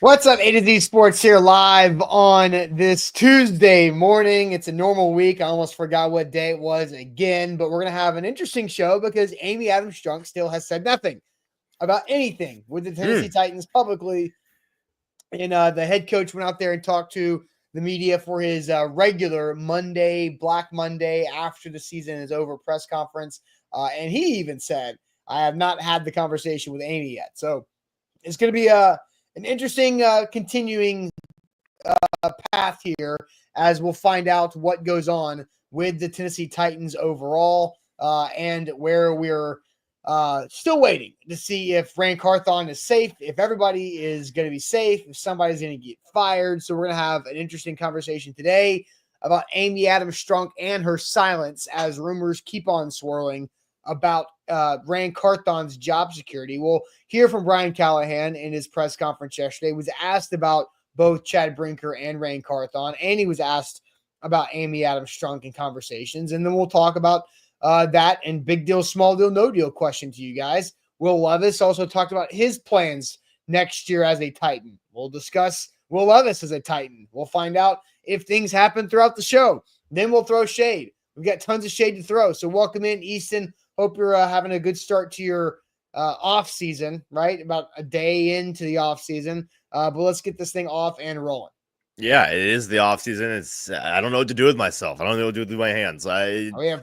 What's up, A to Z Sports here live on this Tuesday morning. It's a normal week. I almost forgot what day it was again, but we're going to have an interesting show because Adams Strunk still has said nothing about anything with the Tennessee Titans publicly. And the head coach went out there and talked to the media for his regular Monday, Black Monday, after the season is over press conference. And he even said, I have not had the conversation with Amy yet. So it's going to be an interesting continuing path here as we'll find out what goes on with the Tennessee Titans overall and where we're still waiting to see if Ran Carthon is safe, if everybody is going to be safe, if somebody's going to get fired. So we're going to have an interesting conversation today about Adams Strunk and her silence as rumors keep on swirling about Ran Carthon's job security. We'll hear from Brian Callahan in his press conference yesterday. Was asked about both Chad Brinker and Ran Carthon, and he was asked about Adams Strunk in conversations. And then we'll talk about that and big deal, small deal, no deal question to you guys. Will Levis also talked about his plans next year as a Titan. We'll discuss Will Levis as a Titan. We'll find out if things happen throughout the show. Then we'll throw shade. We've got tons of shade to throw. So welcome in, Easton. Hope you're having a good start to your off season, right? About a day into the off season. But let's get this thing off and rolling. Yeah, it is the off season. I don't know what to do with myself. I don't know what to do with my hands.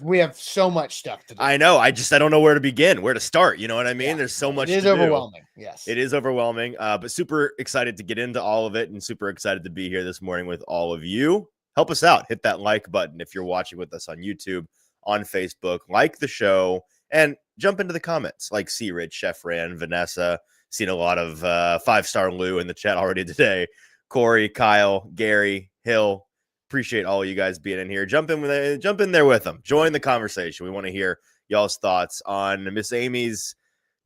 We have so much stuff to do. I know. I don't know where to begin, where to start. You know what I mean? Yeah, There's so much. It is overwhelming. Yes, it is overwhelming. But super excited to get into all of it, and super excited to be here this morning with all of you. Help us out. Hit that like button if you're watching with us on YouTube, on Facebook. Like the show and jump into the comments. Like C. Rich, Chef Ran, Vanessa. Seen a lot of 5-star Lou in the chat already today. Corey, Kyle, Gary, Hill, appreciate all of you guys being in here. Jump in there with them. Join the conversation. We want to hear y'all's thoughts on Miss Amy's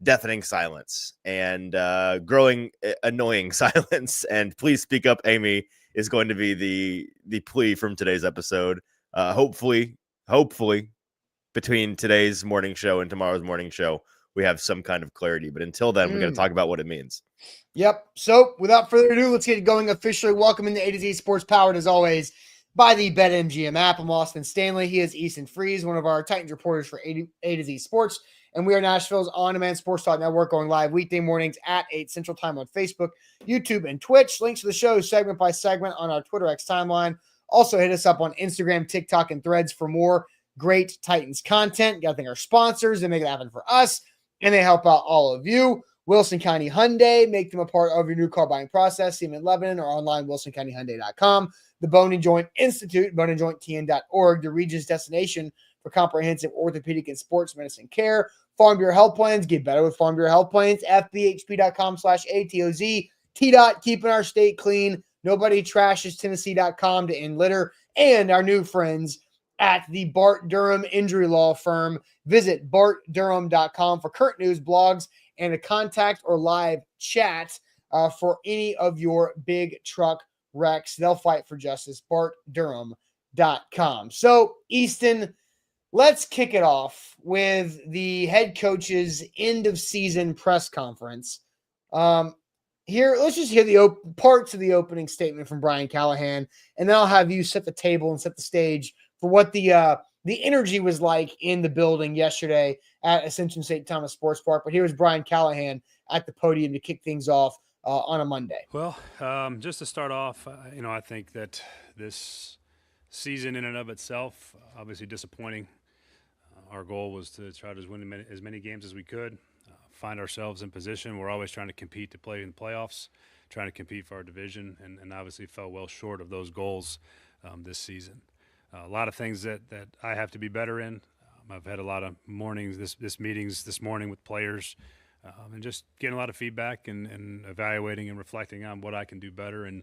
deafening silence and growing annoying silence. And please speak up, Amy, is going to be the plea from today's episode. Hopefully, between today's morning show and tomorrow's morning show, we have some kind of clarity. But until then, we're going to talk about what it means. Yep. So without further ado, let's get it going officially. Welcome into A to Z Sports, powered as always by the BetMGM app. I'm Austin Stanley. He is Easton Freeze, one of our Titans reporters for A to Z Sports. And we are Nashville's on-demand sports talk network, going live weekday mornings at 8 Central Time on Facebook, YouTube, and Twitch. Links to the show segment by segment on our Twitter X timeline. Also hit us up on Instagram, TikTok, and Threads for more great Titans content. Got to thank our sponsors. They make it happen for us, and they help out all of you. Wilson County Hyundai, make them a part of your new car buying process. See them in Lebanon or online, wilsoncountyhyundai.com. The Bone and Joint Institute, boneandjointtn.org, the region's destination for comprehensive orthopedic and sports medicine care. Farm Bureau Health Plans, get better with Farm Bureau Health Plans, fbhp.com/ATOZ. TDOT, keeping our state clean. Nobody trashes Tennessee.com to end litter. And our new friends at the Bart Durham Injury Law Firm. Visit bartdurham.com for current news, blogs, and a contact or live chat for any of your big truck wrecks. They'll fight for justice. bartdurham.com. So, Easton, let's kick it off with the head coach's end of season press conference. Here, let's just hear the parts of the opening statement from Brian Callahan, and then I'll have you set the table and set the stage for what the energy was like in the building yesterday at Ascension St. Thomas Sports Park. But here was Brian Callahan at the podium to kick things off on a Monday. Well, just to start off, I think that this season in and of itself, obviously disappointing. Our goal was to try to win as many games as we could, find ourselves in position. We're always trying to compete to play in the playoffs, trying to compete for our division, and obviously fell well short of those goals this season. A lot of things that I have to be better in. I've had a lot of mornings, this meetings this morning with players, and just getting a lot of feedback and evaluating and reflecting on what I can do better. And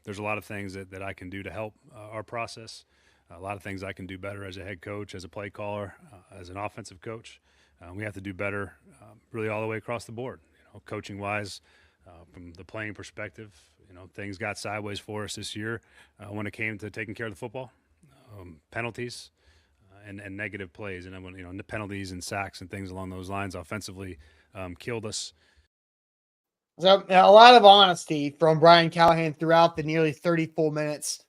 there's a lot of things that I can do to help our process. A lot of things I can do better as a head coach, as a play caller, as an offensive coach. We have to do better really all the way across the board, coaching-wise, from the playing perspective. Things got sideways for us this year when it came to taking care of the football. Penalties and negative plays, and when the penalties and sacks and things along those lines offensively killed us. So a lot of honesty from Brian Callahan throughout the nearly 30 full minutes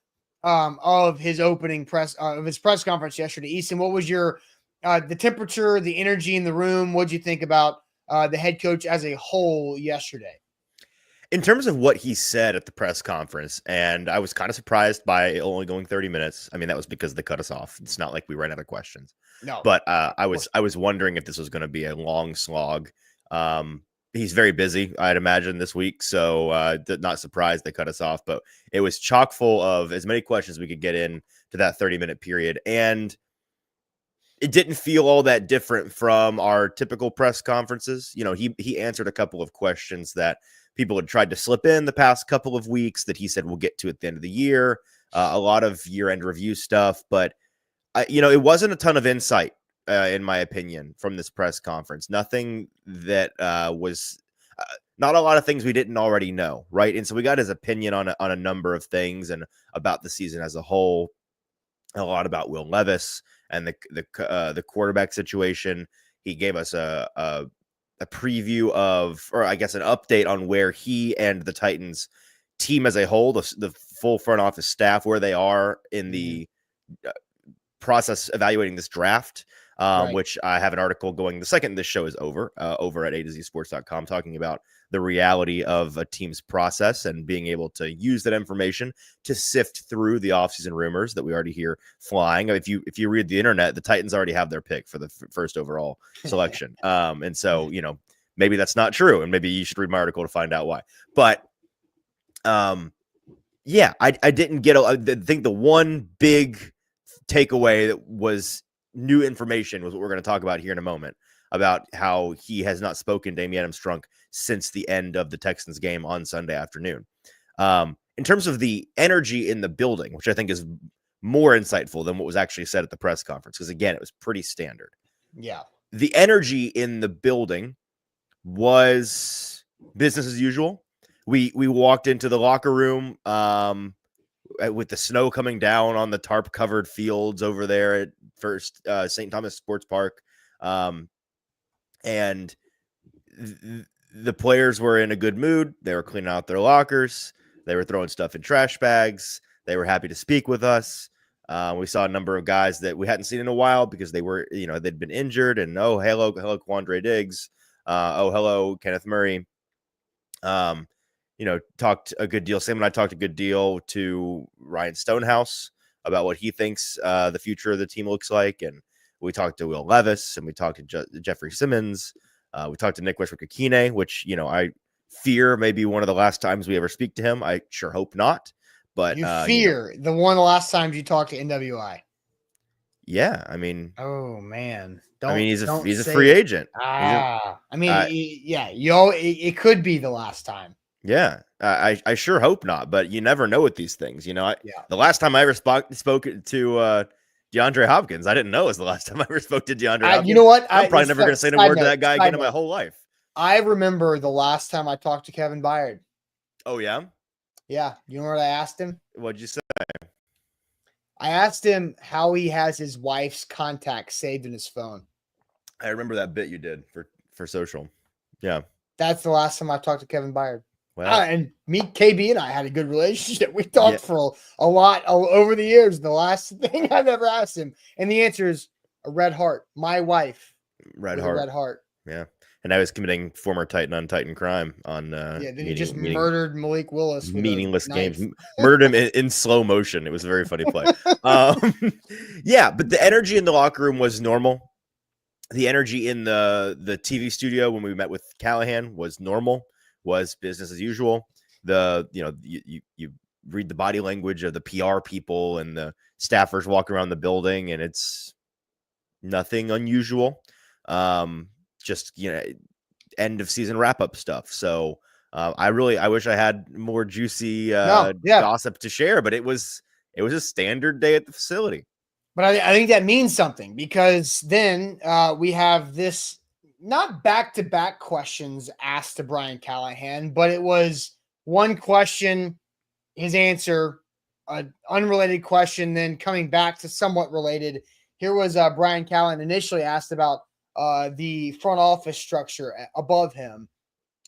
of his opening press of his press conference yesterday. Easton, what was your the temperature, the energy in the room? What'd you think about the head coach as a whole yesterday? In terms of what he said at the press conference, and I was kind of surprised by it only going 30 minutes. I mean, that was because they cut us off. It's not like we ran out of questions. No, But I was wondering if this was going to be a long slog. He's very busy, I'd imagine, this week. So not surprised they cut us off. But it was chock full of as many questions we could get in to that 30-minute period. And it didn't feel all that different from our typical press conferences. You know, he answered a couple of questions that people had tried to slip in the past couple of weeks that he said we'll get to at the end of the year. A lot of year-end review stuff, but it wasn't a ton of insight, in my opinion, from this press conference. Nothing that was not a lot of things we didn't already know, right? And so we got his opinion on a number of things and about the season as a whole. A lot about Will Levis and the quarterback situation. He gave us a preview of, or I guess an update on where he and the Titans team as a whole, the full front office staff, where they are in the process evaluating this draft, Right. which I have an article going the second this show is over at A2ZSports.com talking about the reality of a team's process and being able to use that information to sift through the offseason rumors that we already hear flying. If you read the internet, the Titans already have their pick for the first overall selection. And so, maybe that's not true. And maybe you should read my article to find out why. But yeah, I didn't get, I think the one big takeaway that was new information was what we're going to talk about here in a moment, about how he has not spoken to Adams Strunk since the end of the Texans game on Sunday afternoon. In terms of the energy in the building, which I think is more insightful than what was actually said at the press conference, because again, it was pretty standard. Yeah. The energy in the building was business as usual. We walked into the locker room with the snow coming down on the tarp covered fields over there at First St. Thomas Sports Park. And the players were in a good mood. They were cleaning out their lockers. They were throwing stuff in trash bags. They were happy to speak with us. We saw a number of guys that we hadn't seen in a while because they were, they'd been injured. And hello, Quandre Diggs. Hello, Kenneth Murray. Talked a good deal. Sam and I talked a good deal to Ryan Stonehouse about what he thinks the future of the team looks like. And we talked to Will Levis, and we talked to Jeffrey Simmons. We talked to Nick Westbrook-Akine, which, I fear may be one of the last times we ever speak to him. I sure hope not. But you fear the one of the last times you talked to NWI. Yeah, I mean, oh man, he's a free agent. It could be the last time. Yeah, I sure hope not, but you never know with these things. The last time I ever spoke to DeAndre Hopkins, I didn't know it was the last time I ever spoke to DeAndre Hopkins. You know what? I'm probably never going to say a word to that guy again in my whole life. I remember the last time I talked to Kevin Byard. Oh, yeah? Yeah. You know what I asked him? What'd you say? I asked him how he has his wife's contact saved in his phone. I remember that bit you did for social. Yeah. That's the last time I talked to Kevin Byard. Well, and me, KB, and I had a good relationship. We talked for a lot over the years. The last thing I've ever asked him, and the answer is a red heart. My wife, red heart. Yeah, and I was committing former Titan on Titan crime on. Then he just murdered Malik Willis. Meaningless games, murdered him in slow motion. It was a very funny play. Yeah, but the energy in the locker room was normal. The energy in the TV studio when we met with Callahan was normal. Was business as usual. You read the body language of the PR people and the staffers walking around the building, and it's nothing unusual. Just end of season wrap up stuff. So I wish I had more juicy gossip to share, but it was a standard day at the facility. But I think that means something, because then we have this. Not back-to-back questions asked to Brian Callahan, but it was one question, his answer, an unrelated question, then coming back to somewhat related. Here was Brian Callahan initially asked about the front office structure above him.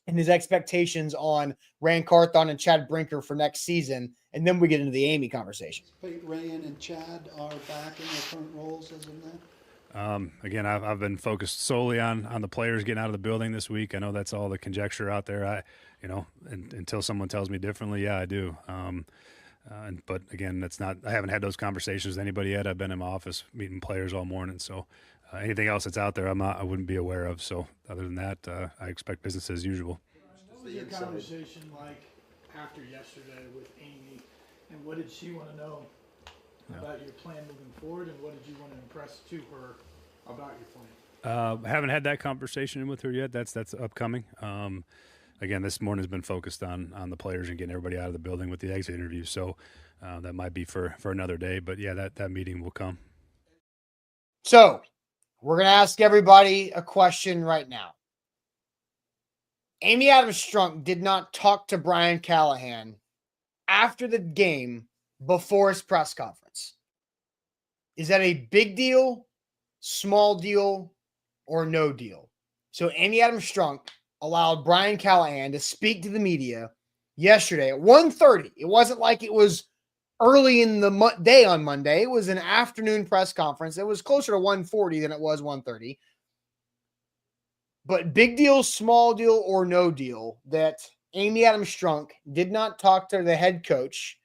and his expectations on Ran Carthon and Chad Brinker for next season. And then we get into the Amy conversation. Ryan and Chad are back in their current roles as of now? Again, I've been focused solely on the players getting out of the building this week. I know that's all the conjecture out there. Until someone tells me differently, yeah, I do. But again, I haven't had those conversations with anybody yet. I've been in my office meeting players all morning. So anything else that's out there, I wouldn't be aware of. So other than that, I expect business as usual. What was your conversation like after yesterday with Amy, and what did she want to know about your plan moving forward, and what did you want to impress to her about your plan? I haven't had that conversation with her yet. That's upcoming. Again, this morning has been focused on the players and getting everybody out of the building with the exit interview. So that might be for another day. But yeah, that meeting will come. So we're going to ask everybody a question right now. Amy Adams Strunk did not talk to Brian Callahan after the game before his press conference. Is that a big deal, small deal, or no deal? So Amy Adams Strunk allowed Brian Callahan to speak to the media yesterday at 1:30. It wasn't like it was early in the day on Monday. It was an afternoon press conference. It was closer to 1:40 than it was 1:30. But big deal, small deal, or no deal that Amy Adams Strunk did not talk to the head coach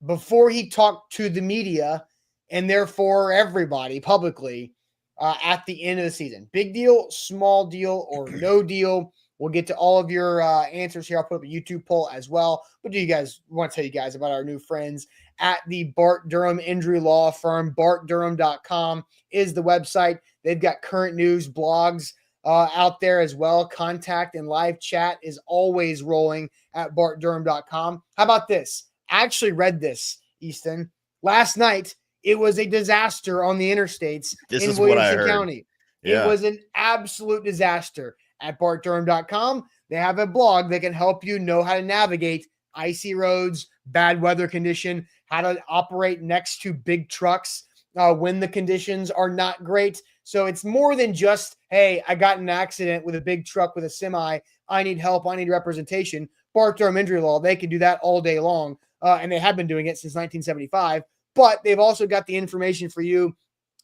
before he talked to the media and therefore everybody publicly at the end of the season. Big deal, small deal, or no deal. We'll get to all of your answers here. I'll put up a YouTube poll as well. But do you guys want to tell you guys about our new friends at the Bart Durham Injury Law Firm? BartDurham.com is the website. They've got current news, blogs out there as well. Contact and live chat is always rolling at BartDurham.com. How about this? I actually read this, Easton. Last night, it was a disaster on the interstates in Williamson County. Yeah. It was an absolute disaster. At BartDurham.com, they have a blog that can help you know how to navigate icy roads, bad weather condition, how to operate next to big trucks when the conditions are not great. So it's more than just, hey, I got in an accident with a big truck with a semi. I need help. I need representation. Bart Durham Injury Law, they can do that all day long. And they have been doing it since 1975. But they've also got the information for you.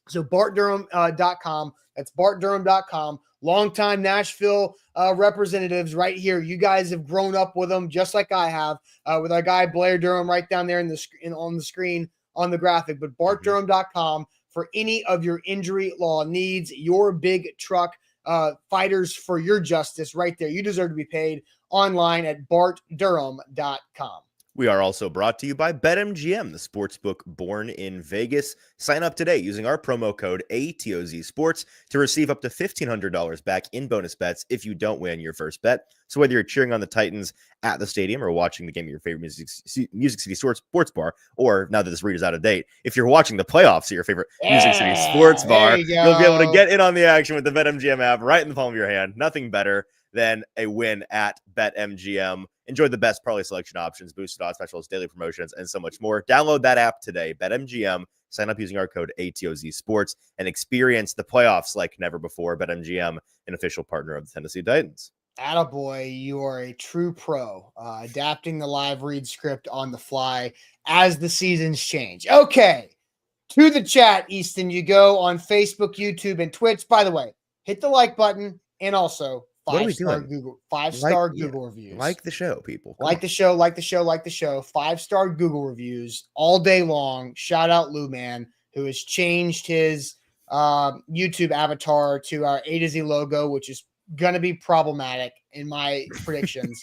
So BartDurham.com. That's BartDurham.com. Longtime Nashville representatives right here. You guys have grown up with them just like I have with our guy Blair Durham right down there on the screen on the graphic. But BartDurham.com for any of your injury law needs, your big truck fighters for your justice right there. You deserve to be paid online at BartDurham.com. We are also brought to you by BetMGM, the sportsbook born in Vegas. Sign up today using our promo code ATOZ Sports to receive up to $1,500 back in bonus bets if you don't win your first bet. So whether you're cheering on the Titans at the stadium or watching the game at your favorite Music City sports bar, or now that this read is out of date, if you're watching the playoffs at your favorite Music City sports bar, you'll be able to get in on the action with the BetMGM app right in the palm of your hand. Nothing better than a win at BetMGM. Enjoy the best parlay selection options, boosted odds specials, daily promotions, and so much more. Download that app today, BetMGM. Sign up using our code ATOZ Sports and experience the playoffs like never before. BetMGM, an official partner of the Tennessee Titans. Attaboy, you are a true pro, adapting the live read script on the fly as the seasons change. Okay, to the chat, Easton, you go on Facebook, YouTube, and Twitch. By the way, hit the like button and also five-star Google reviews. Like the show, people. Like the show. 5-star Google reviews all day long. Shout out Lou Man, who has changed his YouTube avatar to our A to Z logo, which is going to be problematic in my predictions.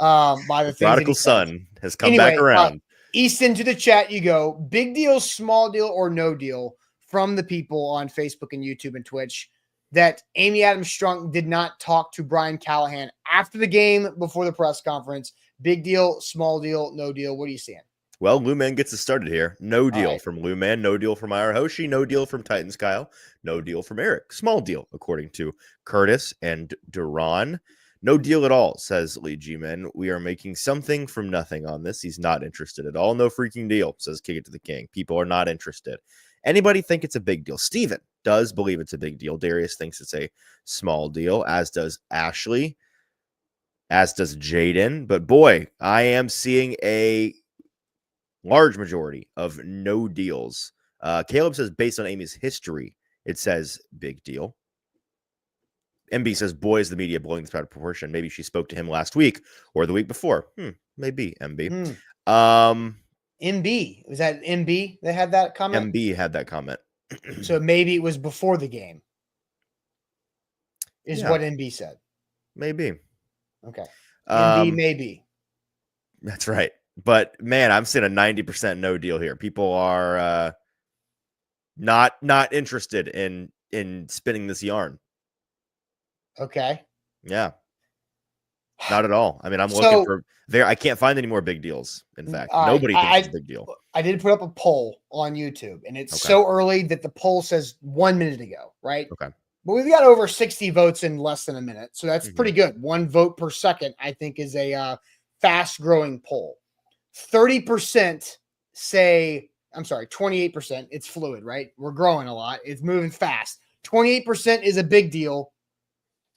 By the prodigal son has come back around. Easton, to the chat you go. Big deal, small deal, or no deal from the people on Facebook and YouTube and Twitch that Amy Adams Strunk did not talk to Brian Callahan after the game before the press conference. Big deal, small deal, no deal. What are you seeing? Well, Lou Man gets us started here. No deal from Lou Man. No deal from Ira Hoshi. No deal from Titans Kyle. No deal from Eric. Small deal, according to Curtis and Duran. No deal at all, says Lee G-Man. We are making something from nothing on this. He's not interested at all. No freaking deal, says Kick It to the King. People are not interested. Anybody think it's a big deal? Steven does believe it's a big deal. Darius thinks it's a small deal, as does Ashley. as does Jaden. But boy, I am seeing a large majority of no deals. Caleb says based on Amy's history, it says big deal. MB says, boy, is the media blowing this out of proportion. Maybe she spoke to him last week or the week before. Maybe MB. MB, was that MB that had that comment? MB had that comment. So maybe it was before the game, is what MB said. Maybe. Okay. MB maybe. That's right. But man, I'm seeing a 90% no deal here. People are not interested in spinning this yarn. Okay. Yeah. Not at all. I mean, I'm looking for I can't find any more big deals. In fact, nobody thinks it's a big deal. I did put up a poll on YouTube, and it's so early that the poll says 1 minute ago, right? Okay. But we've got over 60 votes in less than a minute. So that's pretty good. 1 vote per second, I think, is a fast growing poll. 30% say, I'm sorry, 28%. It's fluid, right? We're growing a lot. It's moving fast. 28% is a big deal.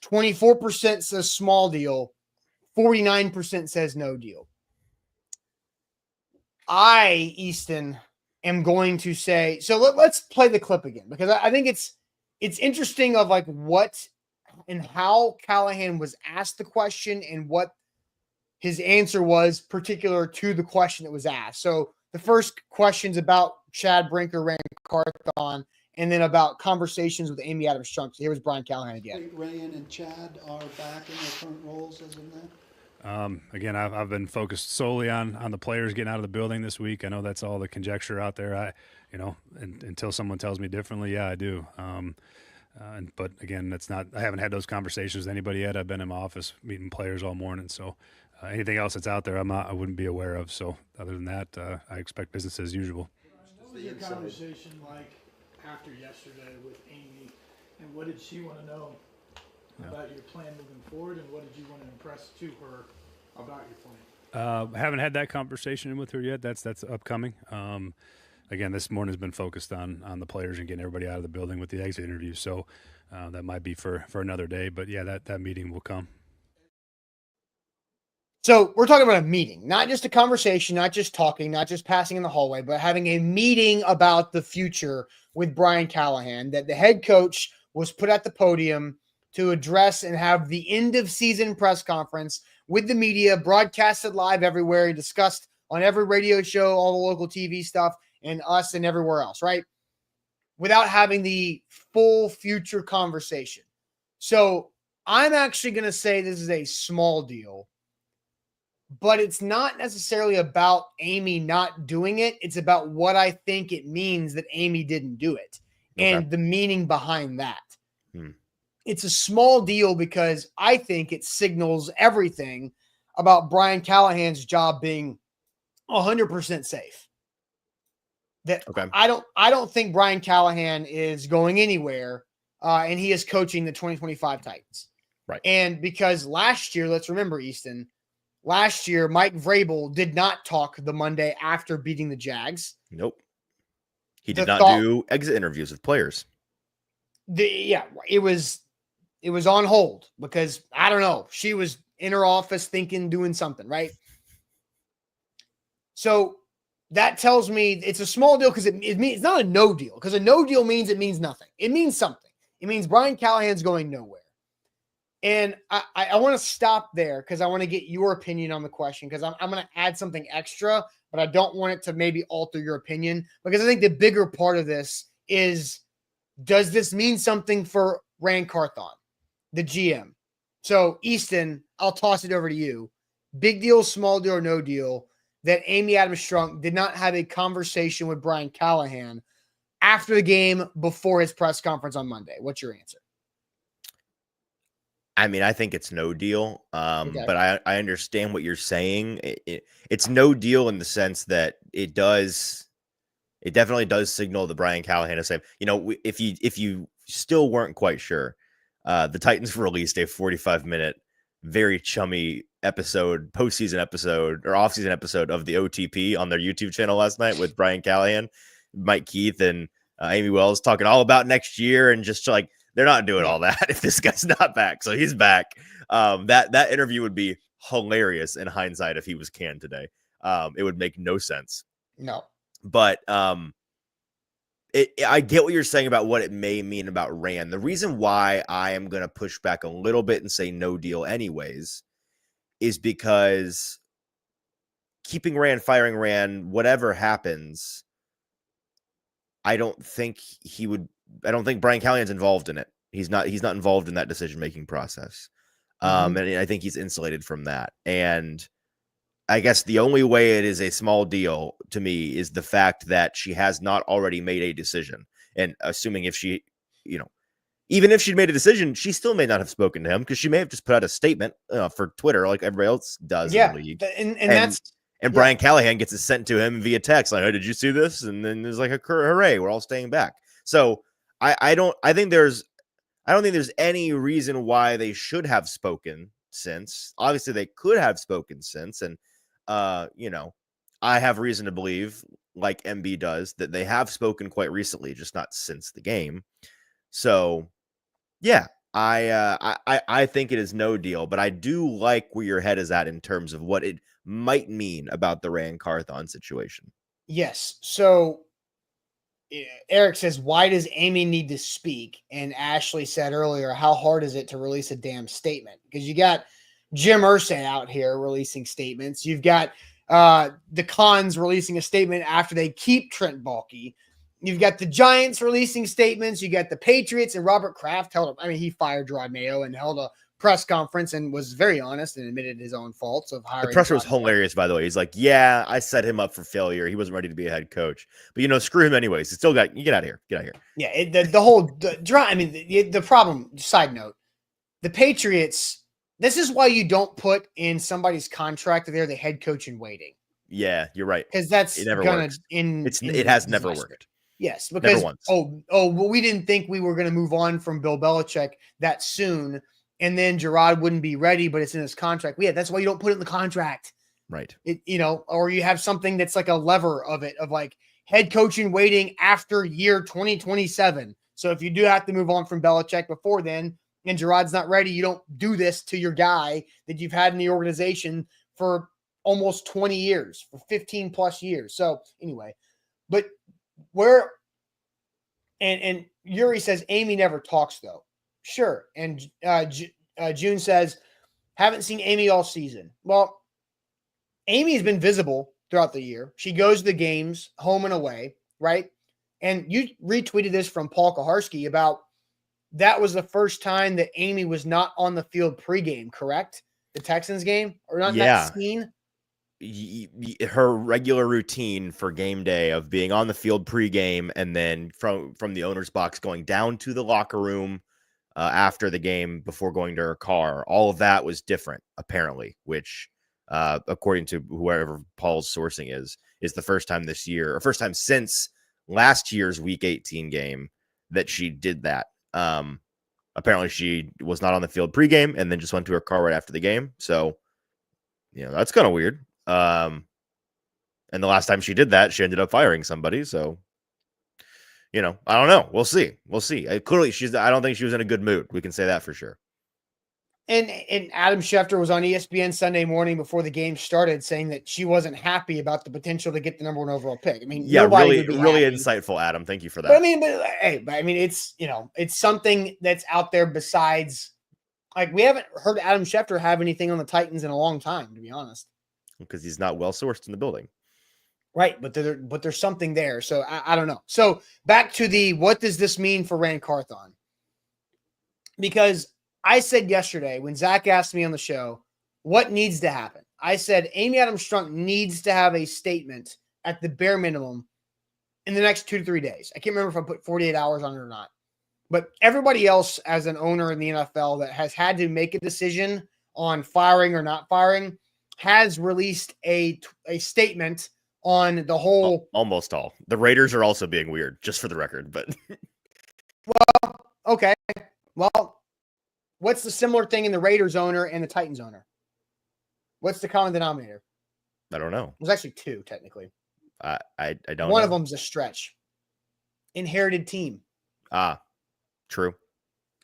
24% says small deal. 49% says no deal. I, Easton, am going to say, so let's play the clip again, because I think it's interesting of like what and how Callahan was asked the question and what his answer was particular to the question that was asked. So the first question's about Chad Brinker, Ran Carthon, and then about conversations with Amy Adams Strunk. So here was Brian Callahan again. Ryan and Chad are back in their current roles as of now? Again, I've been focused solely on the players getting out of the building this week. I know that's all the conjecture out there. Until someone tells me differently, yeah, I do. But again, that's not. I haven't had those conversations with anybody yet. I've been in my office meeting players all morning. So anything else that's out there, I wouldn't be aware of. So other than that, I expect business as usual. What was your conversation like after yesterday with Amy, and what did she want to know about your plan moving forward, and what did you want to impress to her about your plan? Haven't had that conversation with her yet. That's upcoming. Again, this morning has been focused on the players and getting everybody out of the building with the exit interview. So that might be for another day. But yeah, that meeting will come. So we're talking about a meeting, not just a conversation, not just talking, not just passing in the hallway, but having a meeting about the future with Brian Callahan, that the head coach was put at the podium to address and have the end of season press conference with the media, broadcasted live everywhere, and discussed on every radio show, all the local TV stuff, and us and everywhere else, right? Without having the full future conversation. So I'm actually going to say this is a small deal, but it's not necessarily about Amy not doing it. It's about what I think it means that Amy didn't do it and the meaning behind that. It's a small deal because I think it signals everything about Brian Callahan's job being 100% safe. That I don't think Brian Callahan is going anywhere, and he is coaching the 2025 Titans. Right. And because last year, let's remember, Easton, last year, Mike Vrabel did not talk the Monday after beating the Jags. Nope. He did not do exit interviews with players. It was on hold because, I don't know, she was in her office doing something, right? So that tells me it's a small deal because it's not a no deal, because a no deal means it means nothing. It means something. It means Brian Callahan's going nowhere. And I want to stop there because I want to get your opinion on the question, because I'm going to add something extra, but I don't want it to maybe alter your opinion, because I think the bigger part of this is, does this mean something for Ran Carthon, the GM? So, Easton, I'll toss it over to you. Big deal, small deal, or no deal that Amy Adams Strunk did not have a conversation with Brian Callahan after the game before his press conference on Monday? What's your answer? I mean, I think it's no deal, but I understand what you're saying. It's no deal in the sense that it definitely does signal that Brian Callahan is safe. You know, if you still weren't quite sure, the Titans released a 45-minute, very chummy postseason episode or offseason episode of the OTP on their YouTube channel last night with Brian Callahan, Mike Keith, and Amy Wells talking all about next year and just like They're not doing all that if this guy's not back. So he's back. That interview would be hilarious in hindsight if he was canned today. It would make no sense. No. But I get what you're saying about what it may mean about Ran. The reason why I am going to push back a little bit and say no deal anyways is because keeping Ran, firing Ran, whatever happens, I don't think Brian Callahan's involved in it. He's not involved in that decision-making process. And I think he's insulated from that. And I guess the only way it is a small deal to me is the fact that she has not already made a decision. And assuming if she, even if she'd made a decision, she still may not have spoken to him because she may have just put out a statement for Twitter like everybody else does in the league. And Brian Callahan gets it sent to him via text like, "Oh, did you see this?" And then there's like a hooray, we're all staying back. So I don't think there's any reason why they should have spoken since. Obviously, they could have spoken since, and I have reason to believe, like MB does, that they have spoken quite recently, just not since the game. So, yeah, I think it is no deal, but I do like where your head is at in terms of what it might mean about the Ran Carthon situation. Yes. So Eric says, why does Amy need to speak? And Ashley said earlier, how hard is it to release a damn statement? Because you got Jim Irsay out here releasing statements. You've got the Cons releasing a statement after they keep Trent Baalke. You've got the Giants releasing statements. You got the Patriots, and Robert Kraft he fired Gerard Mayo and held a press conference and was very honest and admitted his own faults of hiring. The presser was hilarious, by the way. He's like, "Yeah, I set him up for failure. He wasn't ready to be a head coach, but screw him anyways. He still got you. Get out of here. Get out of here." Yeah, the problem. Side note: the Patriots. This is why you don't put in somebody's contract that they're the head coach in waiting. Yeah, you're right. Because that's it never works. It has never worked. Yes, because we didn't think we were going to move on from Bill Belichick that soon. And then Gerard wouldn't be ready, but it's in his contract. Yeah, that's why you don't put it in the contract. Right. Or you have something that's like a lever of like head coaching waiting after year 2027. So if you do have to move on from Belichick before then and Gerard's not ready, you don't do this to your guy that you've had in the organization for almost 20 years, for 15 plus years. So anyway, but and Yuri says Amy never talks though. Sure. And June says, haven't seen Amy all season. Well, Amy has been visible throughout the year. She goes to the games home and away, right? And you retweeted this from Paul Kaharski about that was the first time that Amy was not on the field pregame, correct? The Texans game? Or not that scene? Her regular routine for game day of being on the field pregame and then from the owner's box going down to the locker room after the game before going to her car, all of that was different, apparently, which, according to whoever Paul's sourcing is the first time this year, or first time since last year's Week 18 game that she did that. Apparently, she was not on the field pregame and then just went to her car right after the game. So, that's kind of weird. And the last time she did that, she ended up firing somebody. So, I don't know. We'll see. Clearly, I don't think she was in a good mood. We can say that for sure. And Adam Schefter was on ESPN Sunday morning before the game started saying that she wasn't happy about the potential to get the number 1 overall pick. Really insightful, Adam. Thank you for that. But it's something that's out there besides, like, we haven't heard Adam Schefter have anything on the Titans in a long time, to be honest. Because he's not well sourced in the building. Right, but there's something there. So I don't know. So back to what does this mean for Ran Carthon? Because I said yesterday when Zach asked me on the show, what needs to happen? I said Amy Adams Strunk needs to have a statement at the bare minimum in the next 2 to 3 days. I can't remember if I put 48 hours on it or not. But everybody else as an owner in the NFL that has had to make a decision on firing or not firing has released a statement on the whole. Almost all. The Raiders are also being weird, just for the record. But okay. Well, what's the similar thing in the Raiders owner and the Titans owner? What's the common denominator? I don't know. There's actually 2, technically. I don't know. One of them's a stretch. Inherited team. True.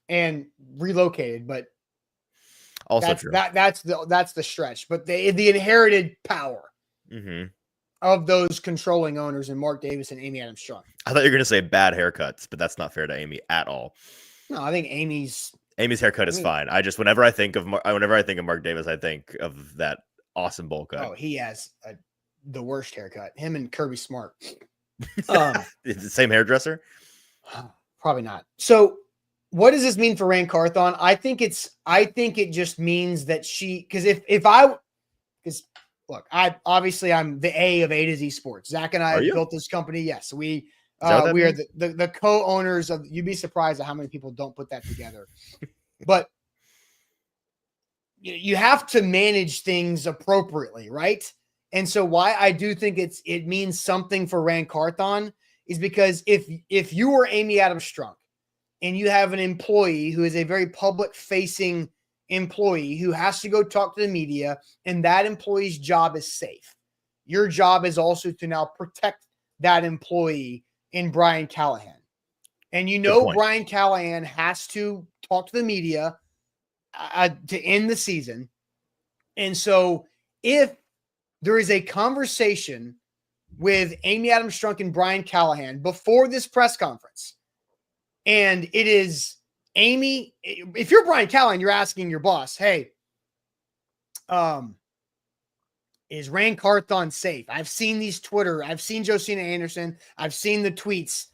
and relocated, but Also that's true. that's the stretch. But the inherited power Mm-hmm. of those controlling owners and Mark Davis and Amy Adams Strunk. I thought you were going to say bad haircuts, but that's not fair to Amy at all. No, I think Amy's haircut is fine. I just whenever I think of Mark Davis, I think of that awesome bowl cut. Oh, he has the worst haircut. Him and Kirby Smart. It's the same hairdresser? Probably not. So, what does this mean for Ran Carthon? I think it just means that because look, I'm the A of A to Z Sports. Zach and I have built this company. Yes, we are the co-owners of. You'd be surprised at how many people don't put that together. But you have to manage things appropriately, right? And so why I do think it means something for Ran Carthon is because if you were Amy Adams Strunk and you have an employee who is a very public-facing employee who has to go talk to the media, and that employee's job is safe, your job is also to now protect that employee in Brian Callahan. And Brian Callahan has to talk to the media to end the season. And so if there is a conversation with Amy Adams Strunk and Brian Callahan before this press conference, and it is Amy, if you're Brian Callahan, you're asking your boss, hey, is Ran Carthon safe? I've seen I've seen Josina Anderson. I've seen the tweets.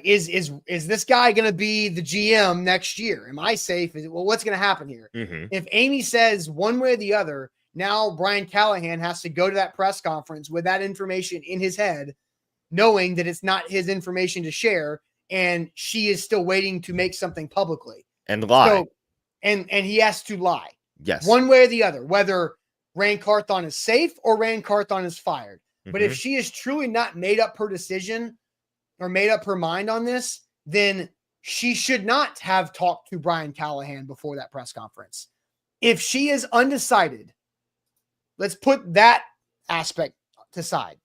Is this guy going to be the GM next year? Am I safe? What's going to happen here? Mm-hmm. If Amy says one way or the other, now Brian Callahan has to go to that press conference with that information in his head, knowing that it's not his information to share, and she is still waiting to make something publicly. And lie. So, and he has to lie. Yes. One way or the other, whether Ran Carthon is safe or Ran Carthon is fired. Mm-hmm. But if she is truly not made up her decision or made up her mind on this, then she should not have talked to Brian Callahan before that press conference. If she is undecided, let's put that aspect to side.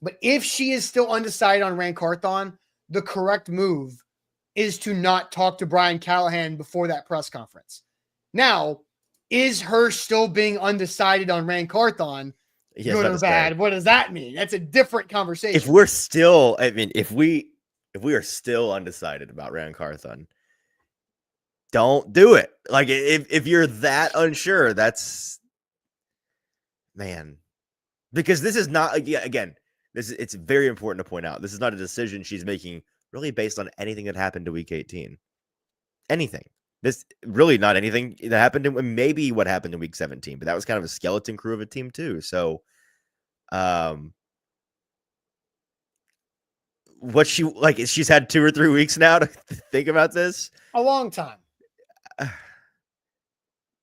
But if she is still undecided on Ran Carthon, the correct move is to not talk to Brian Callahan before that press conference. Now, is her still being undecided on Ran Carthon good or bad? What does that mean? That's a different conversation. If we are still undecided about Ran Carthon, don't do it. Like if you're that unsure, that's because this is not, again, it's very important to point out. This is not a decision she's making really based on anything that happened to week 18. Anything. This really not anything that happened in maybe what happened in week 17, but that was kind of a skeleton crew of a team too. So, she's had 2 or 3 weeks now to think about this. A long time.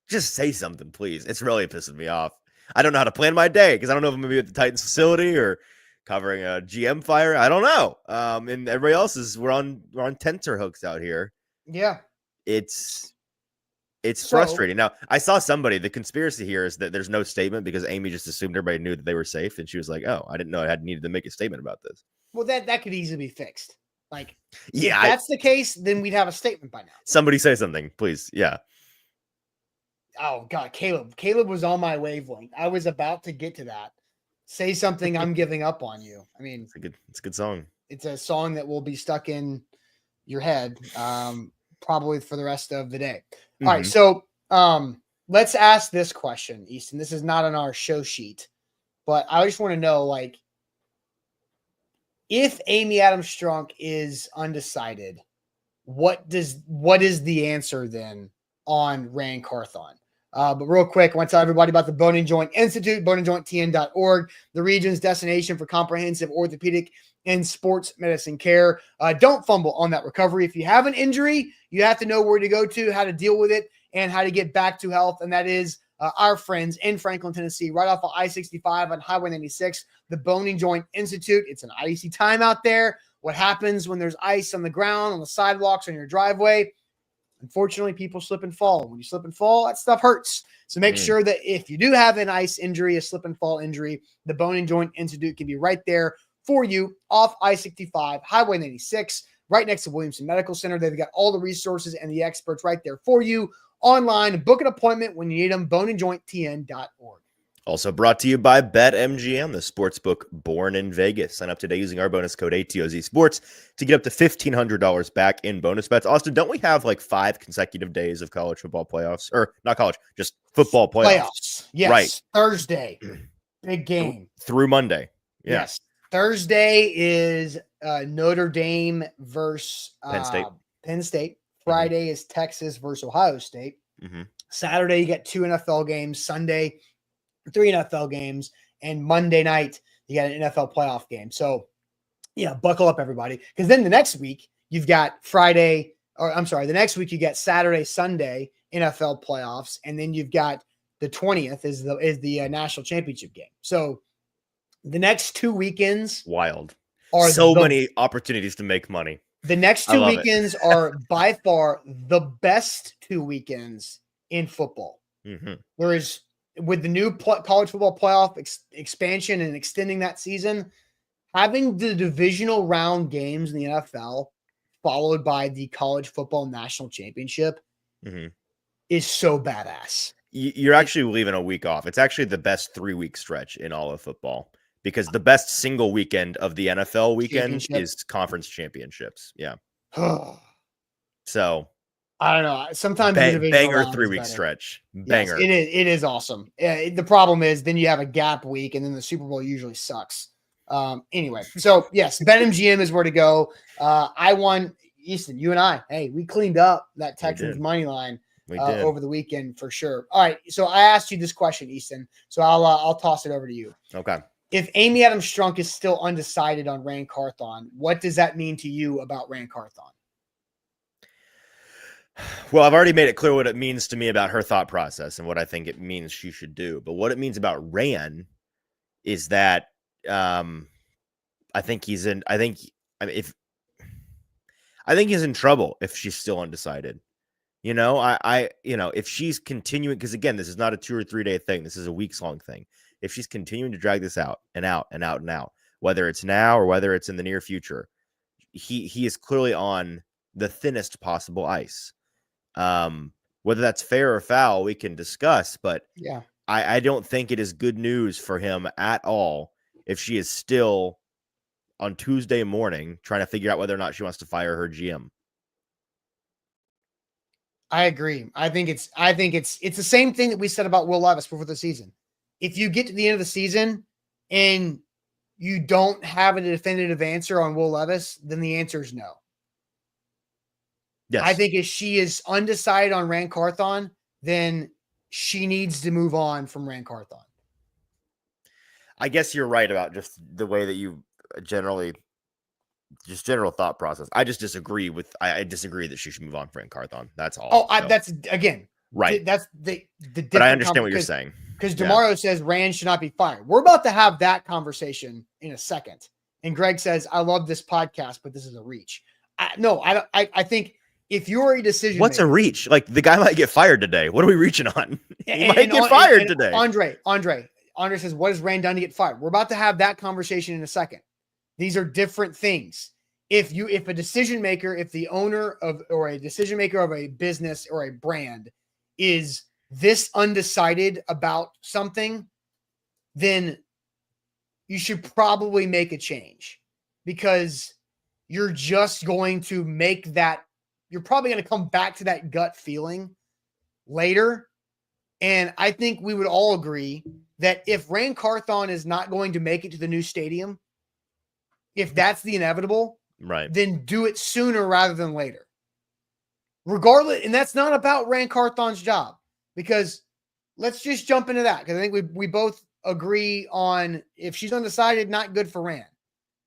Just say something, please. It's really pissing me off. I don't know how to plan my day because I don't know if I'm gonna be at the Titans facility or covering a GM fire. I don't know. And everybody else we're on tenterhooks out here. Yeah. It's frustrating. Now, I saw somebody, the conspiracy here is that there's no statement because Amy just assumed everybody knew that they were safe. And she was like, oh, I didn't know I needed to make a statement about this. Well, that could easily be fixed. Like, yeah, if that's the case, then we'd have a statement by now. Somebody say something, please. Yeah. Oh, God, Caleb was on my wavelength. I was about to get to that. Say something, I'm giving up on you. I mean, it's a good song. It's a song that will be stuck in your head probably for the rest of the day. Mm-hmm. All right, so let's ask this question, Easton. This is not on our show sheet, but I just want to know, like, if Amy Adams Strunk is undecided, what is the answer then on Ran Carthon? But real quick, I want to tell everybody about the Bone and Joint Institute, boneandjointtn.org, the region's destination for comprehensive orthopedic and sports medicine care. Don't fumble on that recovery. If you have an injury, you have to know where to go to, how to deal with it, and how to get back to health. And that is our friends in Franklin, Tennessee, right off of I-65 on Highway 96, the Bone and Joint Institute. It's an icy time out there. What happens when there's ice on the ground, on the sidewalks, on your driveway? Unfortunately, people slip and fall. When you slip and fall, that stuff hurts. So make sure that if you do have an ice injury, a slip and fall injury, the Bone and Joint Institute can be right there for you off I-65, Highway 96. right next to Williamson Medical Center. They've got all the resources and the experts right there for you online. Book an appointment when you need them, boneandjointtn.org. Also brought to you by BetMGM, the sportsbook born in Vegas. Sign up today using our bonus code ATOZ Sports to get up to $1,500 back in bonus bets. Austin, don't we have like 5 consecutive days of college football playoffs? Or not college, just football playoffs. Yes. Right. Thursday. Big game. Through Monday. Yeah. Yes. Thursday is Notre Dame versus Penn State. Friday is Texas versus Ohio State. Saturday, you get 2 NFL games. Sunday, 3 NFL games. And Monday night, you got an NFL playoff game. So, yeah, buckle up, everybody. Because then the next week, you've got the next week you get Saturday, Sunday NFL playoffs. And then you've got the 20th is the national championship game. So, the next 2 weekends wild. Are so many opportunities to make money. The next 2 weekends are by far the best 2 weekends in football. There is, with the new college football playoff expansion and extending that season, having the divisional round games in the NFL followed by the college football national championship is so badass. You're actually leaving a week off. It's actually the best 3-week stretch in all of football. Because the best single weekend of the NFL weekend is conference championships. Yeah. So I don't know. Sometimes banger 3-week stretch. Banger. Yes, it is awesome. The problem is then you have a gap week and then the Super Bowl usually sucks. Anyway, so yes, BetMGM is where to go. I won, Easton, you and I. Hey, we cleaned up that Texans money line over the weekend for sure. All right. So I asked you this question, Easton. So I'll toss it over to you. Okay. If Amy Adams Strunk is still undecided on Ran Carthon, what does that mean to you about Ran Carthon? Well, I've already made it clear what it means to me about her thought process and what I think it means she should do. But what it means about Ran is that I think he's in trouble if she's still undecided. If she's continuing, because again, this is not a 2 or 3 day thing. This is a weeks long thing. If she's continuing to drag this out and out and out and out, whether it's now or whether it's in the near future, he is clearly on the thinnest possible ice. Whether that's fair or foul, we can discuss, but yeah, I don't think it is good news for him at all if she is still on Tuesday morning trying to figure out whether or not she wants to fire her GM. I agree. I think it's the same thing that we said about Will Levis before the season. If you get to the end of the season and you don't have a definitive answer on Will Levis, then the answer is no. Yes. I think if she is undecided on Ran Carthon, then she needs to move on from Ran Carthon. I guess you're right about just the way that you general thought process. I just disagree I disagree that she should move on from Ran Carthon. That's all. That's again. Right. That's the but I understand what you're saying. Because DeMario says Ran should not be fired. We're about to have that conversation in a second. And Greg says, I love this podcast, but this is a reach. I think if you're a decision What's maker, a reach? Like the guy might get fired today. What are we reaching on? He might get fired today. Andre says, what has Ran done to get fired? We're about to have that conversation in a second. These are different things. If a decision maker, if the owner of or a decision maker of a business or a brand is this undecided about something, then you should probably make a change, because you're just going to make that, you're probably going to come back to that gut feeling later. And I think we would all agree that if Ran Carthon is not going to make it to the new stadium, if that's the inevitable, right, then do it sooner rather than later. Regardless, and that's not about Ran Carthon's job, because let's just jump into that, because I think we both agree on if she's undecided, not good for Ran.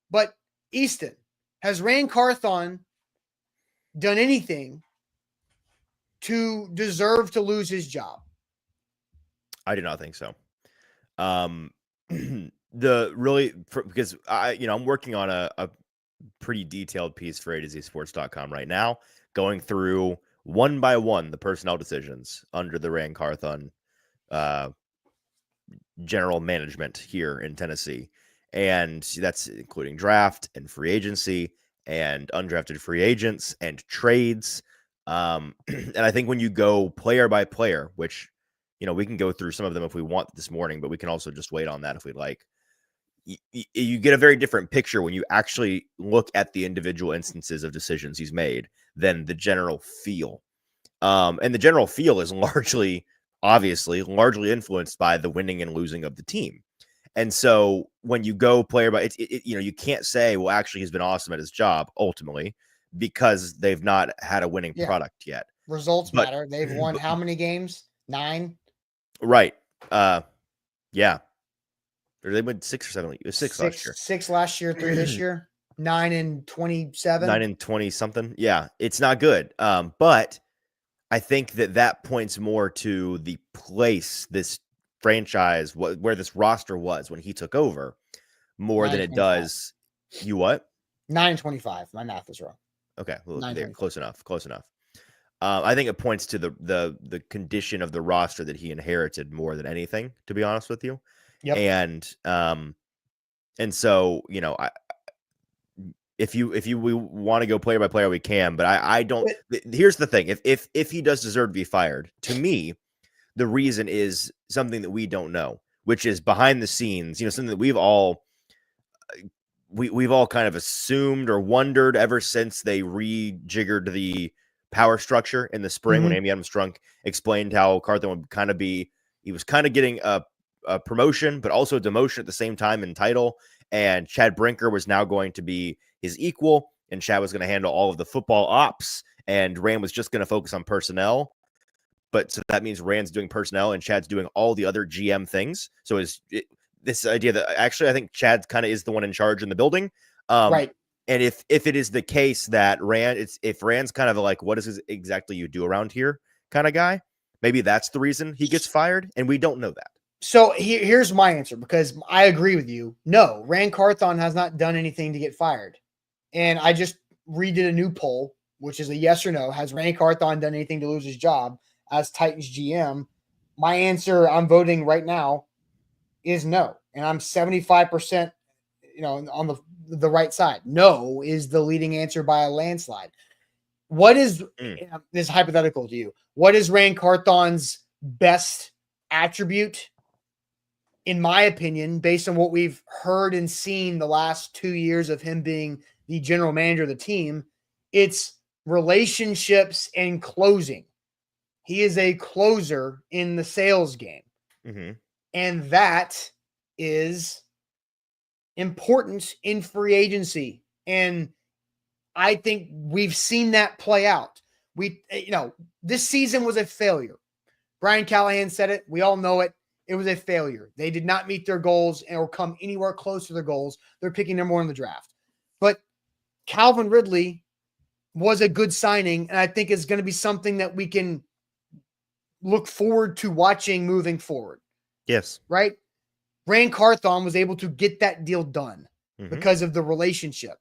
But Easton, has Ran Carthon done anything to deserve to lose his job? I do not think so. Because I'm working on a pretty detailed piece for A2ZSports.com right now, going through one by one the personnel decisions under the Ran Carthon general management here in Tennessee. And that's including draft and free agency and undrafted free agents and trades. And I think when you go player by player, which, we can go through some of them if we want this morning, but we can also just wait on that if we'd like. You get a very different picture when you actually look at the individual instances of decisions he's made than the general feel. And the general feel is largely influenced by the winning and losing of the team. And so when you go player by, you can't say, well, actually, he's been awesome at his job ultimately because they've not had a winning product yet. Results matter. They've won how many games? 9. Right. Yeah. Or they went 6 or 7. It was 6 last year. 6 last year, 3 this year. 9 and 27. 9 and 20 something. Yeah, it's not good. But I think that points more to the place this franchise, where this roster was when he took over, more than it does. You what? 9 and 25. My math is wrong. Okay, well, there, close enough. I think it points to the condition of the roster that he inherited more than anything, to be honest with you. Yep. And so, if we want to go player by player, we can, but I don't. Here's the thing: if he does deserve to be fired, to me, the reason is something that we don't know, which is behind the scenes. Something that we've all kind of assumed or wondered ever since they rejiggered the power structure in the spring when Amy Adams Strunk explained how Carthon would kind of be. He was kind of getting a promotion, but also a demotion at the same time in title. And Chad Brinker was now going to be his equal, and Chad was going to handle all of the football ops, and Ran was just going to focus on personnel. But so that means Rand's doing personnel and Chad's doing all the other GM things. So this idea that actually I think Chad kind of is the one in charge in the building. Right. And if it is the case that if Rand's kind of like, what is exactly you do around here kind of guy, maybe that's the reason he gets fired. And we don't know that. So here's my answer, because I agree with you. No, Ran Carthon has not done anything to get fired. And I just redid a new poll, which is a yes or no. Has Ran Carthon done anything to lose his job as Titans GM? My answer, I'm voting right now, is no. And I'm 75%, on the right side. No is the leading answer by a landslide. What is this is hypothetical to you? What is Ran Carthon's best attribute? In my opinion, based on what we've heard and seen the last 2 years of him being the general manager of the team, it's relationships and closing. He is a closer in the sales game. And that is important in free agency. And I think we've seen that play out. This season was a failure. Brian Callahan said it. We all know it. It was a failure. They did not meet their goals or come anywhere close to their goals. They're picking number 1 in the draft. But Calvin Ridley was a good signing, and I think it's going to be something that we can look forward to watching moving forward. Yes. Right? Ran Carthon was able to get that deal done because of the relationship.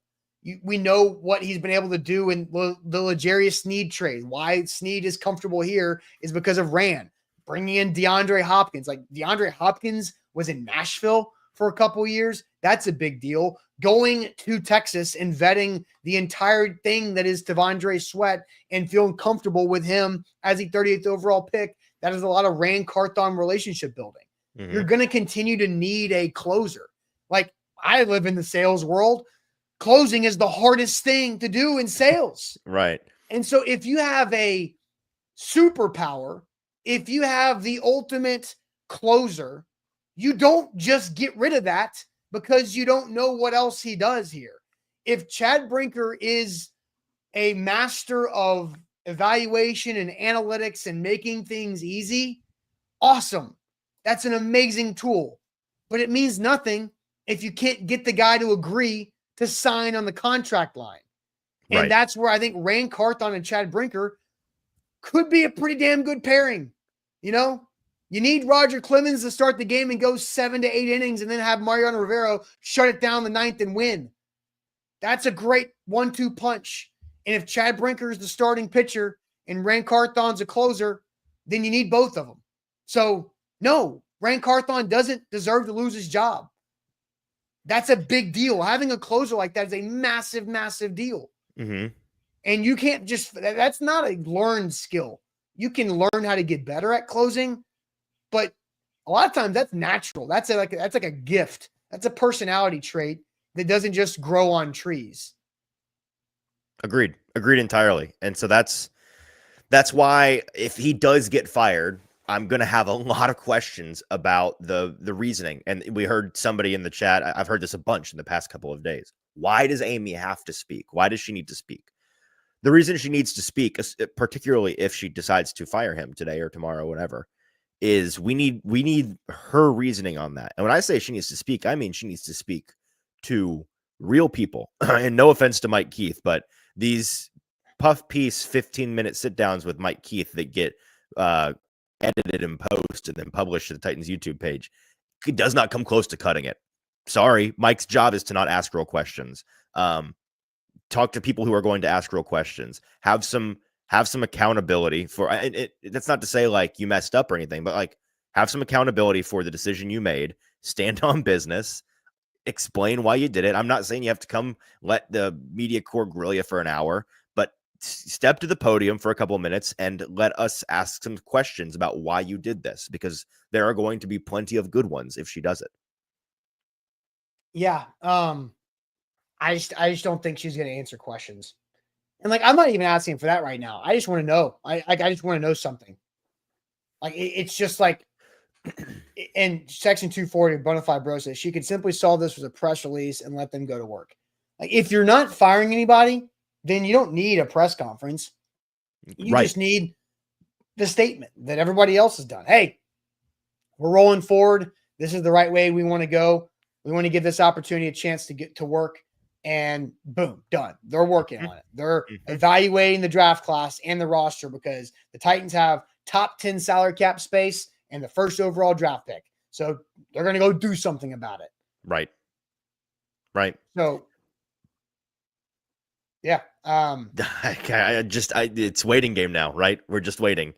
We know what he's been able to do in the L'Jarius Sneed trade. Why Sneed is comfortable here is because of Ran. Bringing in DeAndre Hopkins. Like, DeAndre Hopkins was in Nashville for a couple of years. That's a big deal. Going to Texas and vetting the entire thing that is T'Vondre Sweat and feeling comfortable with him as the 38th overall pick. That is a lot of Ran Carthon relationship building. You're going to continue to need a closer. Like, I live in the sales world. Closing is the hardest thing to do in sales. Right. And so if you have a superpower, if you have the ultimate closer, you don't just get rid of that because you don't know what else he does here. If Chad Brinker is a master of evaluation and analytics and making things easy, awesome. That's an amazing tool. But it means nothing if you can't get the guy to agree to sign on the contract line. And that's where I think Ran Carthon and Chad Brinker could be a pretty damn good pairing. You need Roger Clemens to start the game and go 7 to 8 innings and then have Mariano Rivera shut it down the 9th and win. That's a great 1-2 punch. And if Chad Brinker is the starting pitcher and Ran Carthon's a closer, then you need both of them. So, no, Ran Carthon doesn't deserve to lose his job. That's a big deal. Having a closer like that is a massive, massive deal. Mm-hmm. And you can't that's not a learned skill. You can learn how to get better at closing, but a lot of times that's natural. That's like a gift. That's a personality trait that doesn't just grow on trees. Agreed entirely. And so that's why if he does get fired, I'm going to have a lot of questions about the reasoning. And we heard somebody in the chat, I've heard this a bunch in the past couple of days. Why does Amy have to speak? Why does she need to speak? The reason she needs to speak, particularly if she decides to fire him today or tomorrow, whatever, is we need her reasoning on that. And when I say she needs to speak, I mean she needs to speak to real people. And no offense to Mike Keith, but these puff piece 15-minute sit downs with Mike Keith that get edited and posted and then published to the Titans YouTube page, it does not come close to cutting it. Sorry, Mike's job is to not ask real questions. Talk to people who are going to ask real questions. Have some accountability for it. That's not to say like you messed up or anything, but like have some accountability for the decision you made. Stand on business. Explain why you did it. I'm not saying you have to come let the media corps grill you for an hour, but step to the podium for a couple of minutes and let us ask some questions about why you did this, because there are going to be plenty of good ones if she does it. Yeah. I just don't think she's going to answer questions. And like, I'm not even asking for that right now. I just want to know. I just want to know something. Like, it's just like, in Section 240, Bonafide Bro says she could simply solve this with a press release and let them go to work. Like, if you're not firing anybody, then you don't need a press conference. You just need the statement that everybody else has done. Hey, we're rolling forward. This is the right way we want to go. We want to give this opportunity a chance to get to work. And boom, done. They're working on it. They're evaluating the draft class and the roster because the Titans have top 10 salary cap space and the first overall draft pick. So they're going to go do something about it. Right. So, yeah. It's waiting game now, right? We're just waiting.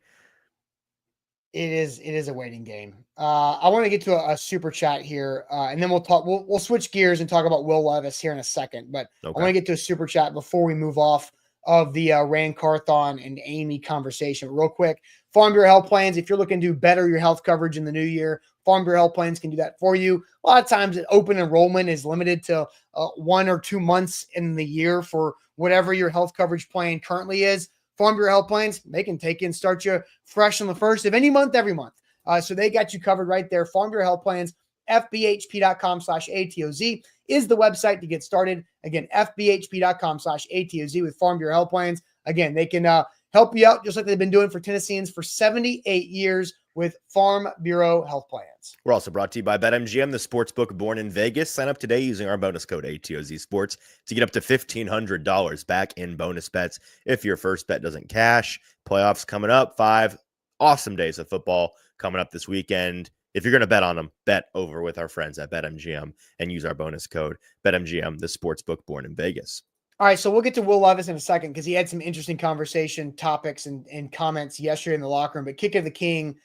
It is a waiting game. I want to get to a super chat here, and then we'll switch gears and talk about Will Levis here in a second. But okay. I want to get to a super chat before we move off of the Ran Carthon and Amy conversation. Real quick, Farm Bureau Health Plans. If you're looking to better your health coverage in the new year, Farm Bureau Health Plans can do that for you. A lot of times, open enrollment is limited to 1 or 2 months in the year for whatever your health coverage plan currently is. Farm Bureau Health Plans, they can take you and start you fresh on the first of any month, every month. So they got you covered right there. Farm Bureau Health Plans, fbhp.com/ATOZ is the website to get started. Again, fbhp.com/ATOZ with Farm Bureau Health Plans. Again, they can help you out just like they've been doing for Tennesseans for 78 years with Farm Bureau Health Plans. We're also brought to you by BetMGM, the sportsbook born in Vegas. Sign up today using our bonus code ATOZ Sports to get up to $1,500 back in bonus bets if your first bet doesn't cash. Playoffs coming up. 5 awesome days of football coming up this weekend. If you're going to bet on them, bet over with our friends at BetMGM and use our bonus code BetMGM, the sportsbook born in Vegas. All right, so we'll get to Will Levis in a second because he had some interesting conversation topics and comments yesterday in the locker room. But Kick of the King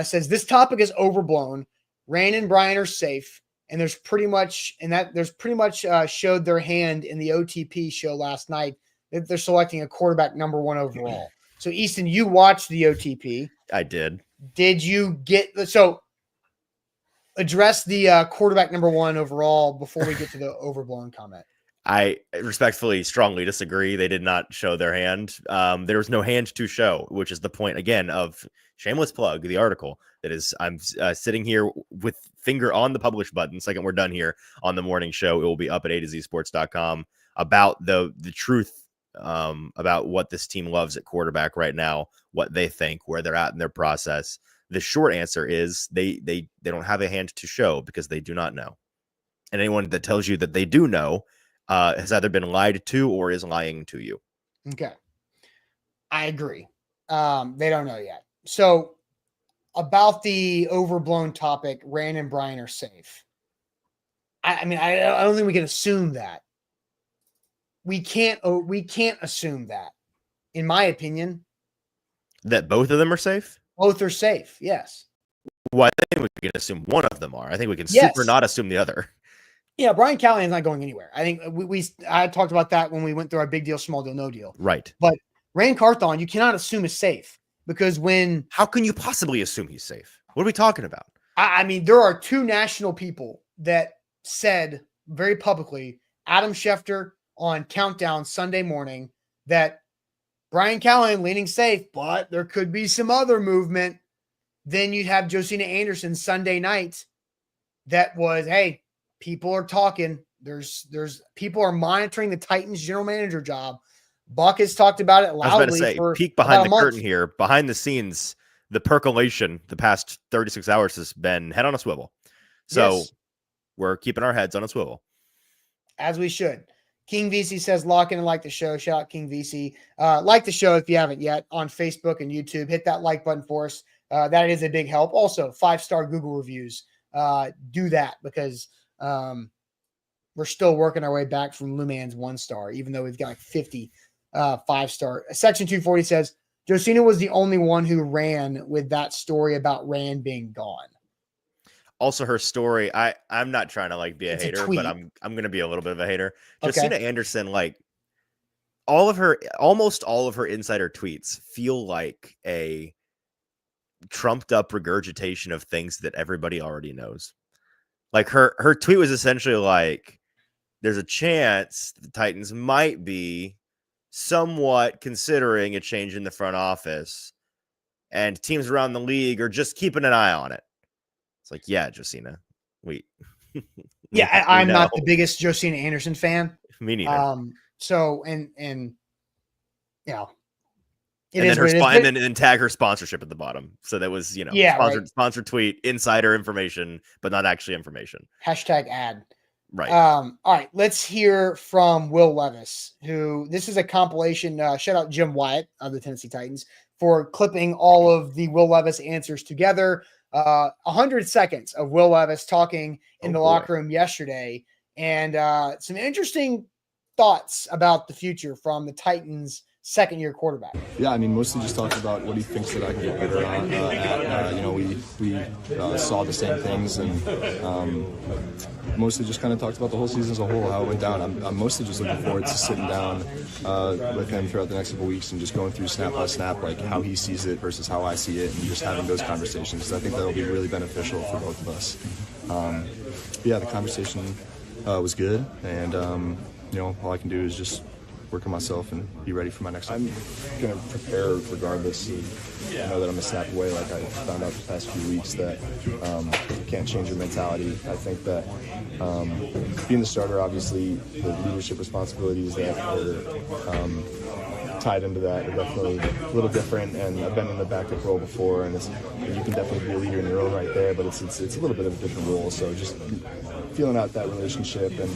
says this topic is overblown. Ran and Brian are safe, and there's pretty much showed their hand in the OTP show last night that they're selecting a quarterback number 1 overall. So Easton, you watched the OTP. I did. Did you get address the quarterback number 1 overall before we get to the overblown comment? I respectfully, strongly disagree. They did not show their hand. There was no hand to show, which is the point, again, of shameless plug, the article that is, I'm sitting here with finger on the publish button. Second we're done here on the morning show, it will be up at atozsports.com about the truth about what this team loves at quarterback right now, what they think, where they're at in their process. The short answer is they don't have a hand to show because they do not know. And anyone that tells you that they do know has either been lied to or is lying to you. Okay. I agree. They don't know yet. So about the overblown topic, Ran and Brian are safe. I mean, I don't think we can assume that. We can't assume that, in my opinion. That both of them are safe? Both are safe, yes. Well, I think we can assume one of them are. I think we can super not assume the other. Yeah, Brian Callahan's not going anywhere. I think I talked about that when we went through our big deal, small deal, no deal. Right. But Ran Carthon, you cannot assume is safe because how can you possibly assume he's safe? What are we talking about? I mean, there are two national people that said very publicly, Adam Schefter on Countdown Sunday morning, that Brian Callahan leaning safe, but there could be some other movement. Then you have Josina Anderson Sunday night that was, hey, people are talking. There's people are monitoring the Titans general manager job. Buck has talked about it loudly. I was about to say, peek behind the curtain here. Behind the scenes, the percolation the past 36 hours has been head on a swivel. So yes, we're keeping our heads on a swivel. As we should. King VC says, lock in and like the show. Shout out King VC. Like the show if you haven't yet on Facebook and YouTube. Hit that like button for us. That is a big help. Also, 5-star Google reviews. Do that because we're still working our way back from Luman's 1-star, even though we've got like 50 5-star. Section 240 says, Josina was the only one who ran with that story about Rand being gone. Also, her story, I'm not trying to be a hater, but I'm going to be a little bit of a hater. Josina Anderson, almost all of her insider tweets feel like a trumped up regurgitation of things that everybody already knows. Like her tweet was essentially like, there's a chance the Titans might be somewhat considering a change in the front office, and teams around the league are just keeping an eye on it. It's like, yeah, Josina, yeah, I'm not the biggest Josina Anderson fan. Me neither. So, and yeah. And then tag her sponsorship at the bottom. So that was, sponsored tweet, insider information, but not actually information. Hashtag ad. Right. All right. Let's hear from Will Levis, who this is a compilation. Shout out Jim Wyatt of the Tennessee Titans for clipping all of the Will Levis answers together. 100 seconds of Will Levis talking in the locker room yesterday, and some interesting thoughts about the future from the Titans' second-year quarterback. Yeah, I mean, mostly just talking about what he thinks that I can get better on. We saw the same things, and mostly just kind of talked about the whole season as a whole, how it went down. I'm mostly just looking forward to sitting down with him throughout the next couple weeks and just going through snap by snap, like how he sees it versus how I see it, and just having those conversations. I think that'll be really beneficial for both of us. Yeah, the conversation was good, and all I can do is just work on myself and be ready for my next time. I'm going to prepare regardless. I know that I'm a snap away, like I found out the past few weeks, that you can't change your mentality. I think that being the starter, obviously, the leadership responsibilities that are tied into that are definitely a little different, and I've been in the backup role before, and you can definitely be a leader in your own right there, but it's a little bit of a different role. So just feeling out that relationship and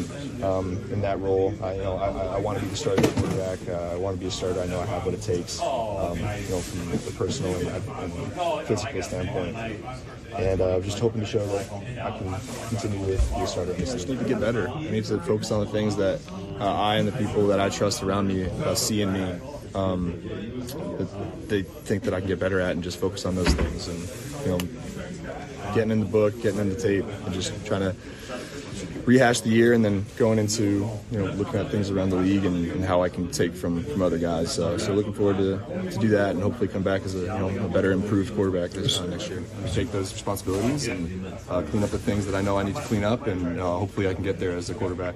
in that role, I want to be the starter quarterback. I want to be a starter. I know I have what it takes, from the personal and physical standpoint. And I'm just hoping to show that I can continue to be a starter. I just need to get better. I need to focus on the things that I and the people that I trust around me see in me. That they think that I can get better at, and just focus on those things. And getting in the book, getting in the tape, and just trying to rehash the year, and then going into looking at things around the league and how I can take from other guys. So looking forward to do that, and hopefully come back as a better, improved quarterback this next year. Take those responsibilities and clean up the things that I know I need to clean up, and hopefully I can get there as a quarterback.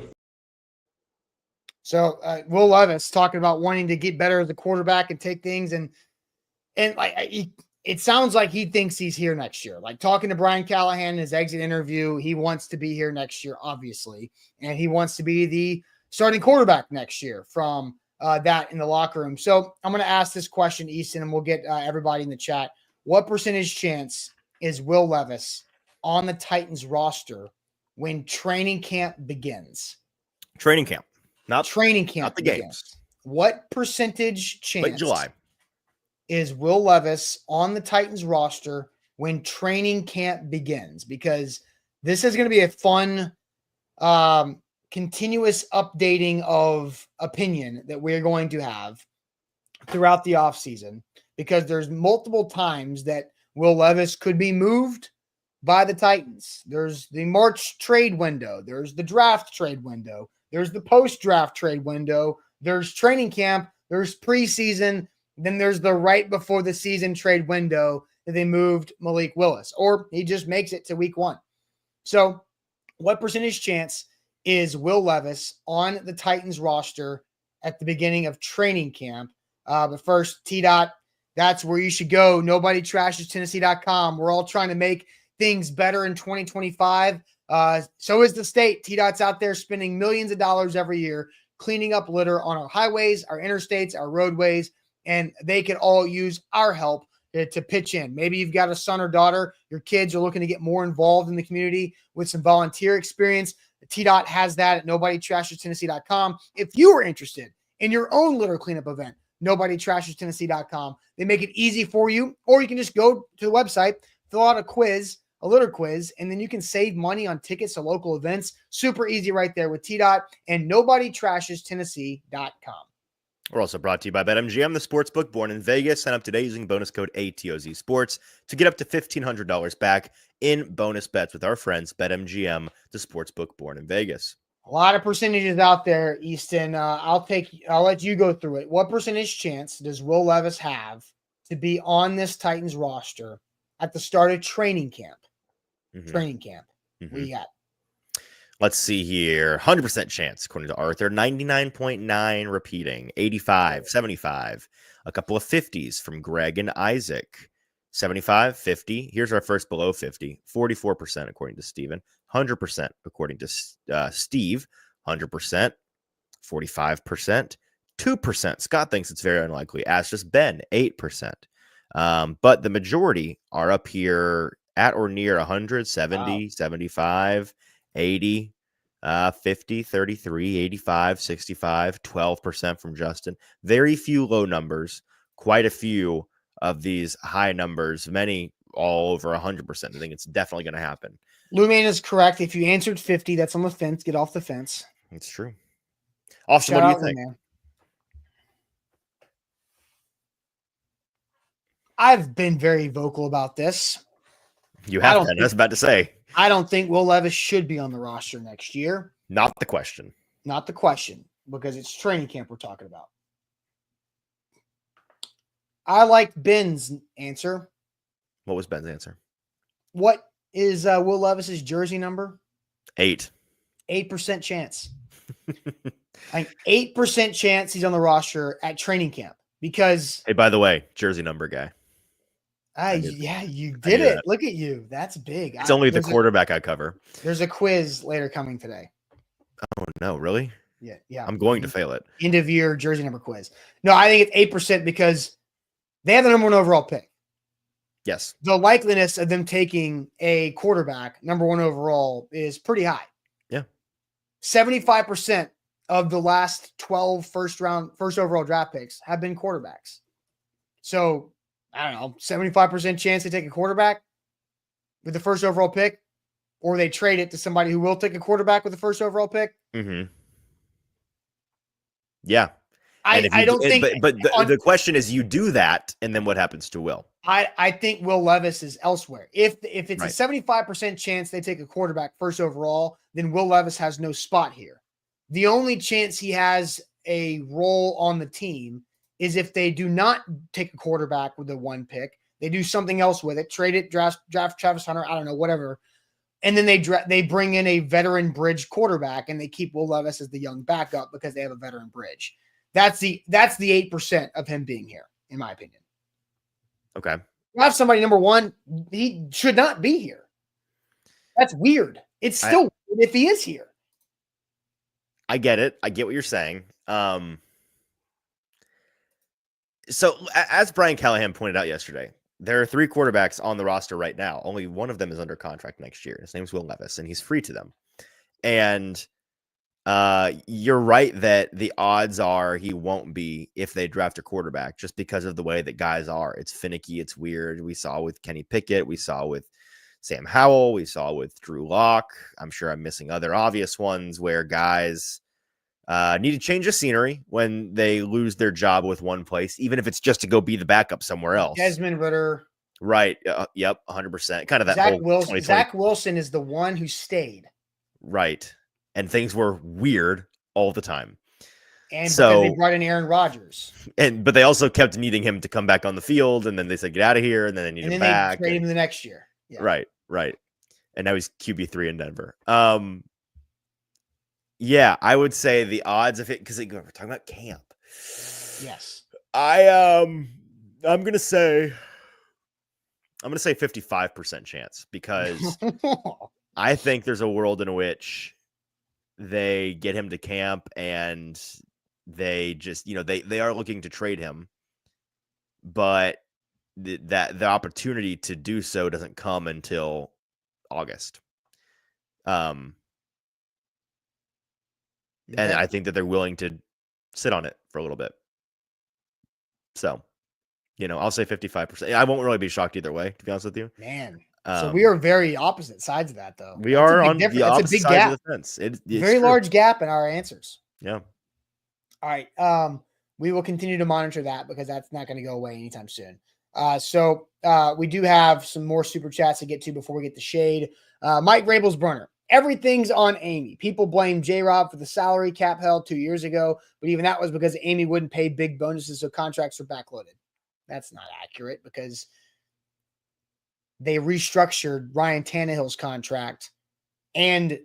So Will Levis talking about wanting to get better as a quarterback and take things, and it sounds like he thinks he's here next year. Like talking to Brian Callahan in his exit interview, he wants to be here next year, obviously, and he wants to be the starting quarterback next year from that in the locker room. So I'm going to ask this question, Easton, and we'll get everybody in the chat. What percentage chance is Will Levis on the Titans roster when training camp begins? Training camp. Not training camp. Not the games. What percentage chance late July is Will Levis on the Titans roster when training camp begins? Because this is going to be a fun, continuous updating of opinion that we're going to have throughout the offseason, because there's multiple times that Will Levis could be moved by the Titans. There's the March trade window. There's the draft trade window. There's the post-draft trade window. There's training camp. There's preseason. Then there's the right before the season trade window that they moved Malik Willis, or he just makes it to week 1. So what percentage chance is Will Levis on the Titans roster at the beginning of training camp? But first, T-Dot, that's where you should go. Nobody trashes Tennessee.com. We're all trying to make things better in 2025. So is the state. T-Dot's out there spending millions of dollars every year cleaning up litter on our highways, our interstates, our roadways, and they can all use our help to pitch in. Maybe you've got a son or daughter, your kids are looking to get more involved in the community with some volunteer experience. T-Dot has that at nobodytrashestennessee.com. If you are interested in your own litter cleanup event, nobodytrashestennessee.com. They make it easy for you, or you can just go to the website, fill out a litter quiz, and then you can save money on tickets to local events. Super easy right there with T-Dot and nobodytrashestennessee.com. We're also brought to you by BetMGM, the sportsbook born in Vegas. Sign up today using bonus code ATOZ Sports to get up to $1,500 back in bonus bets with our friends BetMGM, the sportsbook born in Vegas. A lot of percentages out there, Easton. I'll let you go through it. What percentage chance does Will Levis have to be on this Titans roster at the start of training camp? Training camp. What do you got? Let's see here. 100% chance, according to Arthur. 99.9 repeating. 85, 75. A couple of 50s from Greg and Isaac. 75, 50. Here's our first below 50. 44%, according to Steven. 100%, according to Steve. 100%. 45%. 2%. Scott thinks it's very unlikely. As just Ben, 8%. But the majority are up here at or near 100, 70, 75, 80, 50, 33, 85, 65, 12% from Justin. Very few low numbers, quite a few of these high numbers, many all over 100%. I think it's definitely going to happen. Lou Man is correct. If you answered 50, that's on the fence. Get off the fence. It's true. Austin, Shout what do out, you think? Lou Man. I've been very vocal about this. You have been. I was about to say. I don't think Will Levis should be on the roster next year. Not the question. Not the question, because it's training camp we're talking about. I like Ben's answer. What was Ben's answer? What is Will Levis's jersey number? 8. 8% chance. An 8% chance he's on the roster at training camp because. Hey, by the way, jersey number guy. Yeah, you did it. That. Look at you. That's big. It's only the quarterback I cover. There's a quiz later coming today. Oh, no, really? Yeah. I'm going to fail it. End of year jersey number quiz. No, I think it's 8% because they have the number 1 overall pick. Yes. The likeliness of them taking a quarterback, number 1 overall, is pretty high. Yeah. 75% of the last 12 first overall draft picks have been quarterbacks. So, I don't know, 75% chance they take a quarterback with the first overall pick, or they trade it to somebody who will take a quarterback with the first overall pick. Mm-hmm. Yeah. I don't think, but the question is, you do that, and then what happens to Will? I think Will Levis is elsewhere. If it's a 75% chance they take a quarterback first overall, then Will Levis has no spot here. The only chance he has a role on the team is if they do not take a quarterback with the 1 pick, they do something else with it, trade it, draft Travis Hunter, I don't know, whatever. And then they bring in a veteran bridge quarterback and they keep Will Levis as the young backup because they have a veteran bridge. That's the 8% of him being here, in my opinion. Okay. You have somebody number 1, he should not be here. That's weird. It's still weird if he is here. I get it. I get what you're saying. So as Brian Callahan pointed out yesterday, there are 3 quarterbacks on the roster right now. Only one of them is under contract next year. His name's Will Levis, and he's free to them. And you're right that the odds are he won't be if they draft a quarterback, just because of the way that guys are. It's finicky. It's weird. We saw with Kenny Pickett. We saw with Sam Howell. We saw with Drew Lock. I'm sure I'm missing other obvious ones where guys need to change the scenery when they lose their job with one place, even if it's just to go be the backup somewhere else. Desmond Ridder. Right. Yep. 100%. Kind of that Zach whole Wilson. 2020. Zach Wilson is the one who stayed, Right. And things were weird all the time. and because they So, brought in Aaron Rodgers, but they also kept needing him to come back on the field, and then they said, get out of here, and then they need and him then they back. traded him the next year. Yeah. Right. And now he's QB3 in Denver. Yeah, I would say the odds of it, because we're talking about camp. Yes. I'm gonna say 55% chance, because I think there's a world in which they get him to camp and they just, they are looking to trade him, but the opportunity to do so doesn't come until August. And I think that they're willing to sit on it for a little bit. So, I'll say 55%. I won't really be shocked either way, to be honest with you. Man. So we are very opposite sides of that, though. We are on the That's a opposite big sides gap. of the fence. It's Very true. large gap in our answers. Yeah. All right. We will continue to monitor that because that's not going to go away anytime soon. So we do have some more super chats to get to before we get the shade. Mike Rabel's burner. Everything's on Amy. People blame J-Rob for the salary cap held 2 years ago, but even that was because Amy wouldn't pay big bonuses, so contracts were backloaded. That's not accurate because they restructured Ryan Tannehill's contract and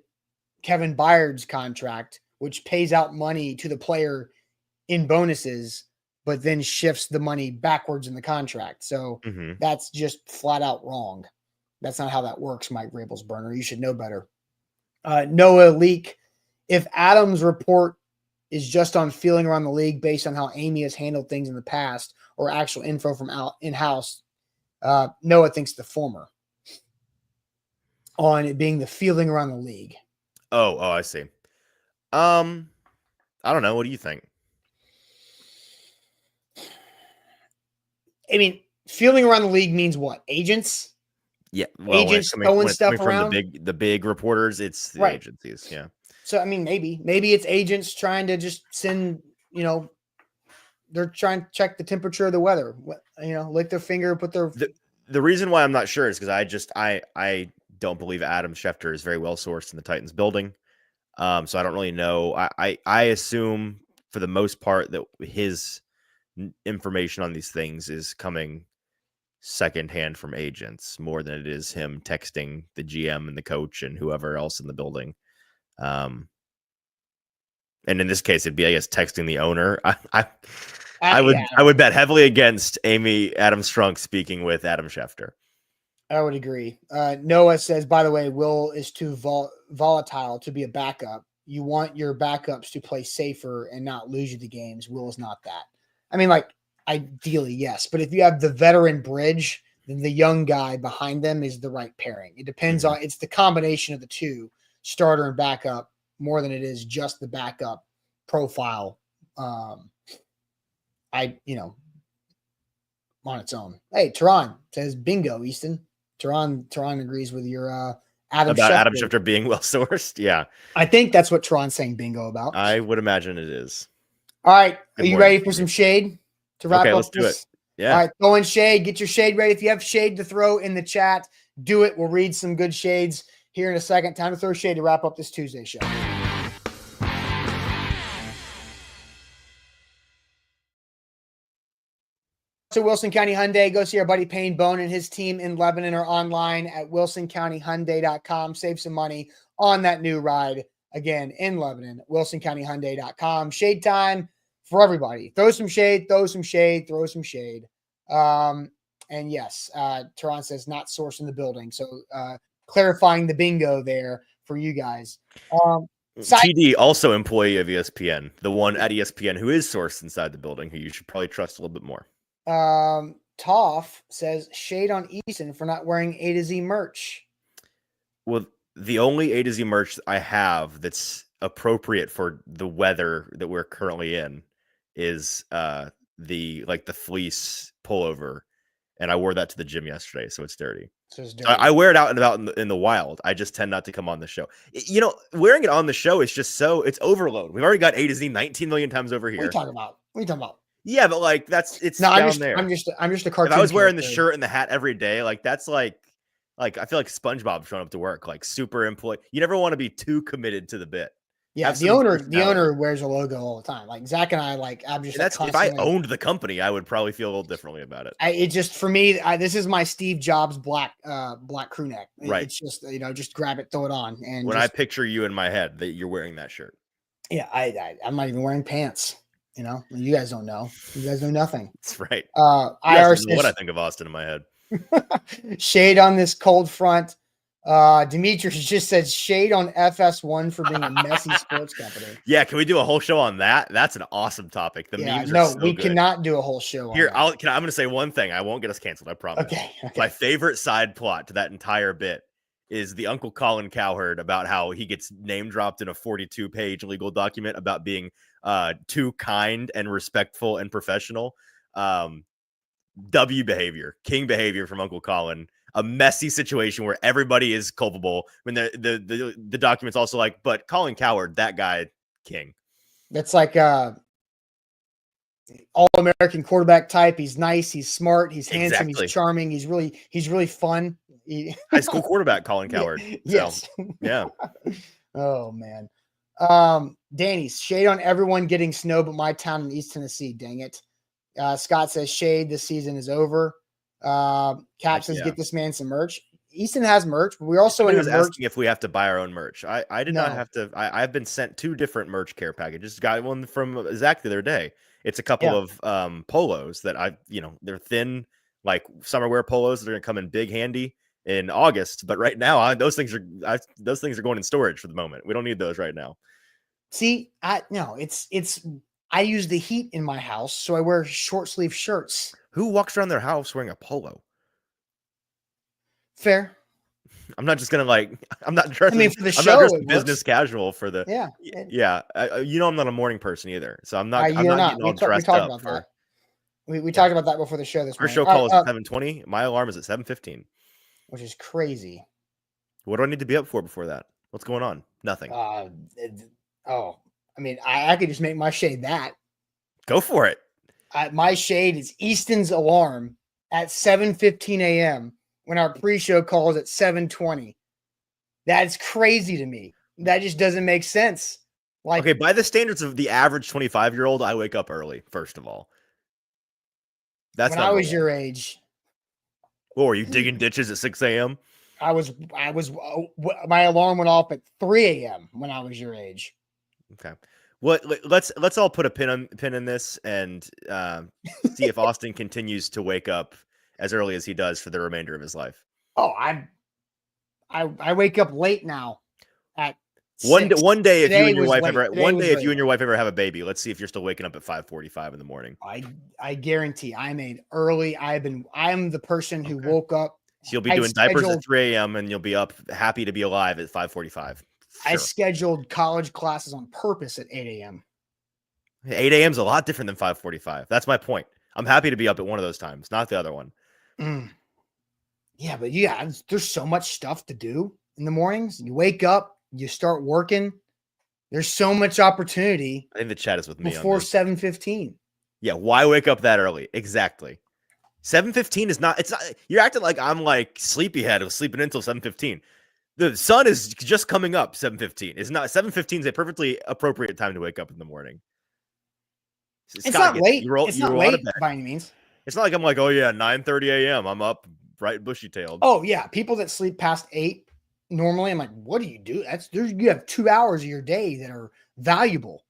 Kevin Byard's contract, which pays out money to the player in bonuses, but then shifts the money backwards in the contract. So that's just flat out wrong. That's not how that works, Mike Rabel's burner. You should know better. Noah Leak, if Adams' report is just on feeling around the league based on how Amy has handled things in the past or actual info from out in-house, Noah thinks the former on it being the feeling around the league. Oh, I see. I don't know. What do you think? I mean, feeling around the league means what? Agents? Yeah, well, agents throwing stuff around from the big reporters, it's the agencies. Yeah. So I mean, maybe it's agents trying to just send, they're trying to check the temperature of the weather. Lick their finger, put their. The reason why I'm not sure is because I don't believe Adam Schefter is very well sourced in the Titans building. So I don't really know. I assume for the most part that his information on these things is coming secondhand from agents more than it is him texting the GM and the coach and whoever else in the building. And in this case, it'd be, I guess, texting the owner. I would bet heavily against Adams Strunk speaking with Adam Schefter. I would agree. Noah says, by the way, Will is too volatile to be a backup. You want your backups to play safer and not lose you the games. Will is not that. I mean, ideally, yes. But if you have the veteran bridge, then the young guy behind them is the right pairing. It depends on, it's the combination of the two, starter and backup, more than it is just the backup profile. On its own. Hey, Tehran says bingo, Easton. Tehran agrees with your Adam Schefter being well sourced. Yeah. I think that's what Tehran's saying bingo about. I would imagine it is. All right. Are you ready for some shade to wrap up? Let's do it. Yeah. All right. Throw in shade. Get your shade ready. If you have shade to throw in the chat, do it. We'll read some good shades here in a second. Time to throw shade to wrap up this Tuesday show. To Wilson County Hyundai, go see our buddy Payne Bone and his team in Lebanon or online at wilsoncountyhyundai.com. Save some money on that new ride. Again, in Lebanon, wilsoncountyhyundai.com. Shade time for everybody. Throw some shade. And yes, Tehran says not sourced in the building. So clarifying the bingo there for you guys. TD, also employee of ESPN, the one at ESPN who is sourced inside the building, who you should probably trust a little bit more. Toff says shade on Easton for not wearing A to Z merch. Well, the only A to Z merch I have that's appropriate for the weather that we're currently in is the fleece pullover, and I wore that to the gym yesterday, so it's dirty. So it's dirty. I wear it out and about in the wild. I just tend not to come on the show. Wearing it on the show is just it's overload. We've already got A to Z 19 million times over here. What are you talking about? Yeah, but like it's No, down there. I'm just a If cartoon. I was wearing the character. shirt and the hat every day, like that's like I feel like SpongeBob showing up to work, like super employee. You never want to be too committed to the bit. Yeah, Have the some owner personality. wears a logo all the time. Like Zach and I, I'm just And like that's if I constantly. owned the company, I would probably feel a little differently about it. It just for me, this is my Steve Jobs black crew neck. Right. It's just just grab it, throw it on, and When I picture you in my head that you're wearing that shirt. yeah, I'm not even wearing pants. You guys don't know. You guys know nothing. That's right. IR Don't know what I says think of Austin in my head. shade on this cold front. Demetrius just said shade on FS1 for being a messy sports company. Yeah, can we do a whole show on that? That's an awesome topic. The memes are so we good. cannot do a whole show Here, on I'm going to say one thing. I won't get us canceled. I promise. Okay. My favorite side plot to that entire bit is the Uncle Colin Cowherd about how he gets name dropped in a 42-page legal document about being too kind and respectful and professional. W behavior, king behavior from Uncle Colin. A messy situation where everybody is culpable. I mean, the document's also like, but Colin Cowherd, that guy, king. That's like all-American quarterback type. He's nice. He's smart. He's handsome. Exactly. He's charming. He's really fun. High school quarterback Colin Cowherd. Yes. Yeah. Oh man. Danny's shade on everyone getting snow, but my town in East Tennessee. Dang it. Scott says shade. This season is over. Cap says get this man some merch. Easton has merch, but we're also in asking if we have to buy our own merch. I did not have to. I've been sent 2 different merch care packages. Got one from Zach the other day. It's a couple of polos that they're thin, like summer wear polos that are gonna come in big handy in August. But right now, those things are going in storage for the moment. We don't need those right now. See, I use the heat in my house, so I wear short sleeve shirts. Who walks around their house wearing a polo? Fair. I'm not just gonna I'm not dressing. I mean, for the I'm show, not dressing business casual for the. Yeah. I'm not a morning person either, so I'm not. You're not. Getting all We dressed talked up about for. that. We talked about that before the show this Our morning. show call is at 7:20. My alarm is at 7:15, which is crazy. What do I need to be up for before that? What's going on? Nothing. I mean, I could just make my shade that. Go for it. My shade is Easton's alarm at 7:15 a.m. when our pre-show call is at 7:20. That's crazy to me. That just doesn't make sense. Okay, by the standards of the average 25-year-old, I wake up early, first of all. That's when I was your age. Were you digging ditches at 6 a.m.? I was my alarm went off at 3 a.m. when I was your age. Okay. Let's all put a pin in this and see if Austin continues to wake up as early as he does for the remainder of his life. Oh, I wake up late now. At one day, if you and your wife ever have a baby, let's see if you're still waking up at 5:45 in the morning. I guarantee I'm an early. I'm the person who woke up. So you'll be doing diapers at 3 a.m. and you'll be up happy to be alive at 5:45. Sure. I scheduled college classes on purpose at 8 a.m. 8 a.m. is a lot different than 5:45. That's my point. I'm happy to be up at one of those times, not the other one. Yeah, but there's so much stuff to do in the mornings. You wake up, you start working. There's so much opportunity. I think the chat is with me before 7:15. Yeah, why wake up that early? Exactly. 7:15 is not. It's not. You're acting like I'm like sleepyhead of sleeping until 7:15. The sun is just coming up. 7:15 is not. 7:15 is a perfectly appropriate time to wake up in the morning. It's not late. It's not late by any means. It's not like I'm like, oh yeah, 9:30 a.m. I'm up, bright bushy tailed. Oh yeah, people that sleep past 8 normally, I'm like, what do you do? You have 2 hours of your day that are valuable.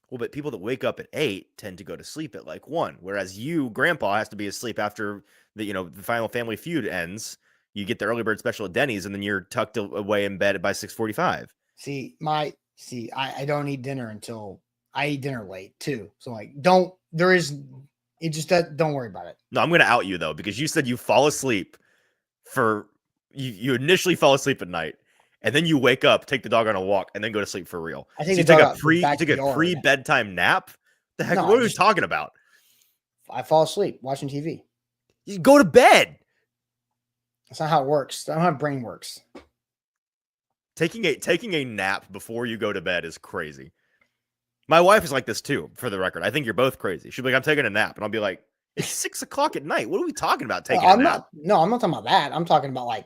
Well, but people that wake up at 8 tend to go to sleep at like 1, whereas you, Grandpa, has to be asleep after the final Family Feud ends. You get the early bird special at Denny's, and then you're tucked away in bed by 6:45. I don't eat dinner until I eat dinner late too. So don't worry about it. No, I'm going to out you though, because you said you fall asleep you initially fall asleep at night. And then you wake up, take the dog on a walk, and then go to sleep for real. I think you took a pre-bedtime nap? The heck? What are you talking about? I fall asleep watching TV. You go to bed. That's not how it works. That's not how my brain works. Taking a nap before you go to bed is crazy. My wife is like this too, for the record. I think you're both crazy. She'll be like, I'm taking a nap. And I'll be like, it's 6 o'clock at night. What are we talking about taking a nap? I'm not talking about that. I'm talking about like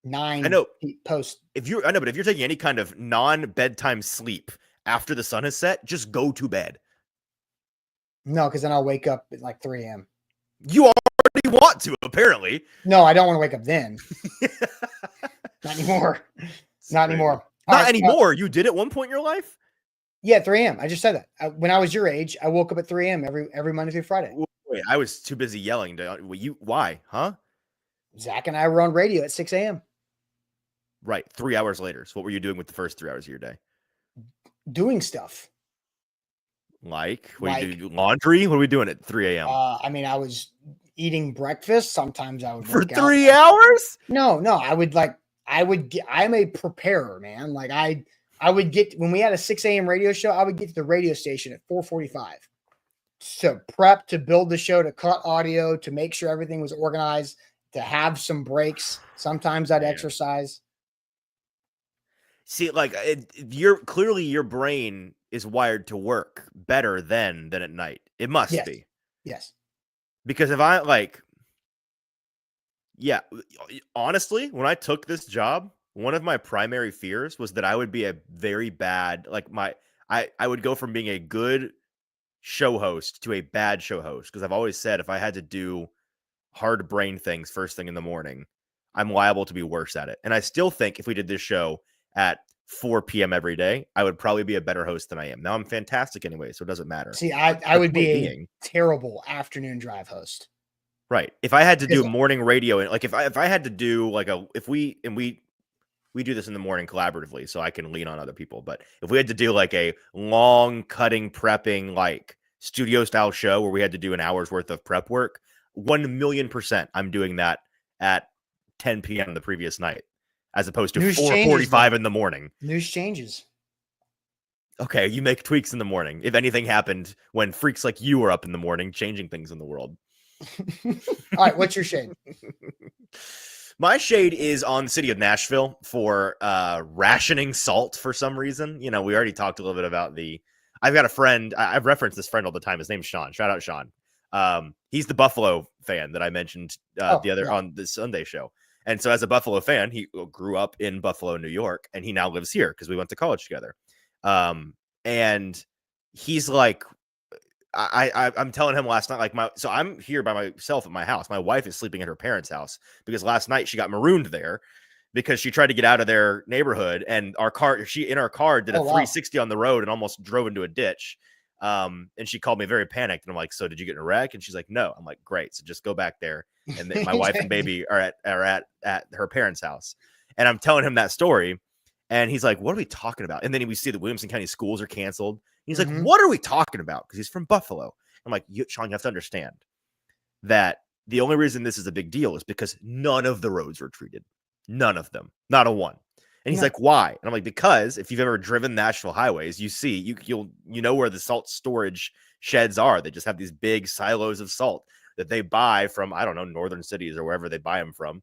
9 I know. post. But if you're taking any kind of non-bedtime sleep after the sun has set, just go to bed. No, because then I'll wake up at like 3 a.m. You already want to, apparently. No, I don't want to wake up then. Not anymore. Not anymore. Not anymore. You did at one point in your life? Yeah, 3 a.m. I just said that. When I was your age, I woke up at 3 a.m. every Monday through Friday. Wait, I was too busy yelling. Why? Huh? Zach and I were on radio at 6 a.m. Right. 3 hours later. So what were you doing with the first 3 hours of your day? Doing stuff. Like, what do you do? Laundry? What are we doing at 3 a.m.? I mean, I was eating breakfast. Sometimes I would For work out. 3 hours? No, I'm a preparer, man. Like I would get, when we had a 6 a.m. radio show, I would get to the radio station at 4:45 to prep, to build the show, to cut audio, to make sure everything was organized, to have some breaks. Sometimes I'd exercise. See, like clearly your brain is wired to work better than at night. It must be. Yes. Because if honestly, when I took this job, one of my primary fears was that I would be a very bad, I would go from being a good show host to a bad show host. Because I've always said if I had to do hard brain things first thing in the morning, I'm liable to be worse at it. And I still think if we did this show at 4 p.m. every day, I would probably be a better host than I am. Now I'm fantastic anyway, so it doesn't matter. See, I would be a terrible afternoon drive host. Right. If I had to do morning radio, and like if I had to do like we do this in the morning collaboratively, so I can lean on other people. But if we had to do like a long cutting, prepping, like studio style show where we had to do an hour's worth of prep work, 1,000,000% I'm doing that at 10 p.m. the previous night, as opposed to 4:45 in the morning. News changes. Okay, you make tweaks in the morning. If anything happened when freaks like you were up in the morning, changing things in the world. All right, what's your shade? My shade is on the city of Nashville for rationing salt for some reason. You know, we already talked a little bit about I've got a friend. I've referenced this friend all the time. His name's Sean. Shout out Sean. He's the Buffalo fan that I mentioned on the Sunday show. And so as a Buffalo fan, he grew up in Buffalo, New York, and he now lives here because we went to college together. And he's like, I'm telling him last night, so I'm here by myself at my house. My wife is sleeping at her parents' house because last night she got marooned there because she tried to get out of their neighborhood, and she in our car did a 360 on the road and almost drove into a ditch. And she called me very panicked, and I'm like, so did you get in a wreck? And she's like, no. I'm like, great. So just go back there. And my wife and baby are at her parents' house. And I'm telling him that story. And he's like, what are we talking about? And then we see the Williamson County schools are canceled. He's like, what are we talking about? Because he's from Buffalo. I'm like, Sean, you have to understand that the only reason this is a big deal is because none of the roads were treated. None of them. Not a one. And he's like, why? And I'm like, because if you've ever driven Nashville highways, you see, you know where the salt storage sheds are. They just have these big silos of salt that they buy from, I don't know, northern cities or wherever they buy them from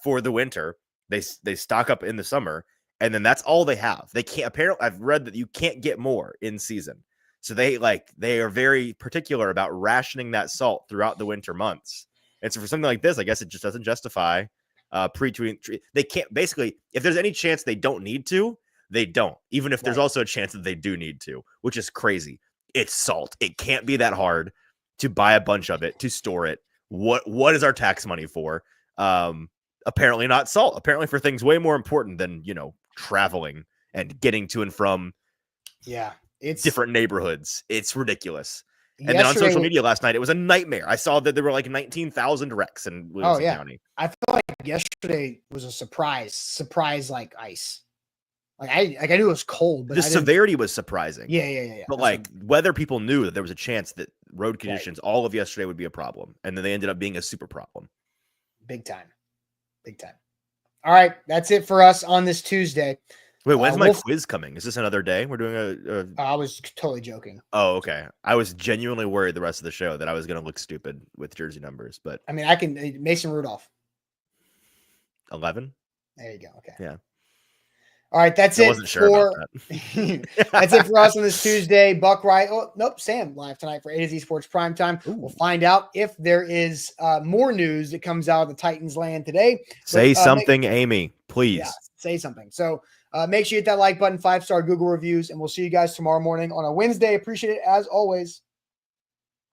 for the winter. They stock up in the summer. And then that's all they have. They can't, apparently, I've read that you can't get more in season. So they are very particular about rationing that salt throughout the winter months. And so for something like this, I guess it just doesn't justify they can't, basically, if there's any chance they don't need to, they don't. Even if there's also a chance that they do need to, which is crazy. It's salt. It can't be that hard to buy a bunch of it, to store it. What is our tax money for? Apparently not salt. Apparently for things way more important than, traveling and getting to and from it's different neighborhoods. It's ridiculous. And then on social media last night, it was a nightmare. I saw that there were like 19,000 wrecks in Williamson County. I felt like yesterday was a surprise like ice. Like I knew it was cold, but the severity was surprising. Yeah. But whether people knew that there was a chance that road conditions all of yesterday would be a problem, and then they ended up being a super problem. Big time. All right, that's it for us on this Tuesday. Wait, when's my quiz coming? Is this another day? We're doing I was totally joking. Oh, okay. I was genuinely worried the rest of the show that I was going to look stupid with jersey numbers, but I mean, I can Mason Rudolph. 11. There you go. Okay. Yeah. All right, that's I it wasn't sure about for that. that's it for us on this Tuesday. Buck Wright. Oh, nope, Sam live tonight for A to Z Sports Primetime. We'll find out if there is more news that comes out of the Titans land today. Say something, Amy, please. Yeah, say something. So make sure you hit that like button, 5-star Google reviews, and we'll see you guys tomorrow morning on a Wednesday. Appreciate it as always.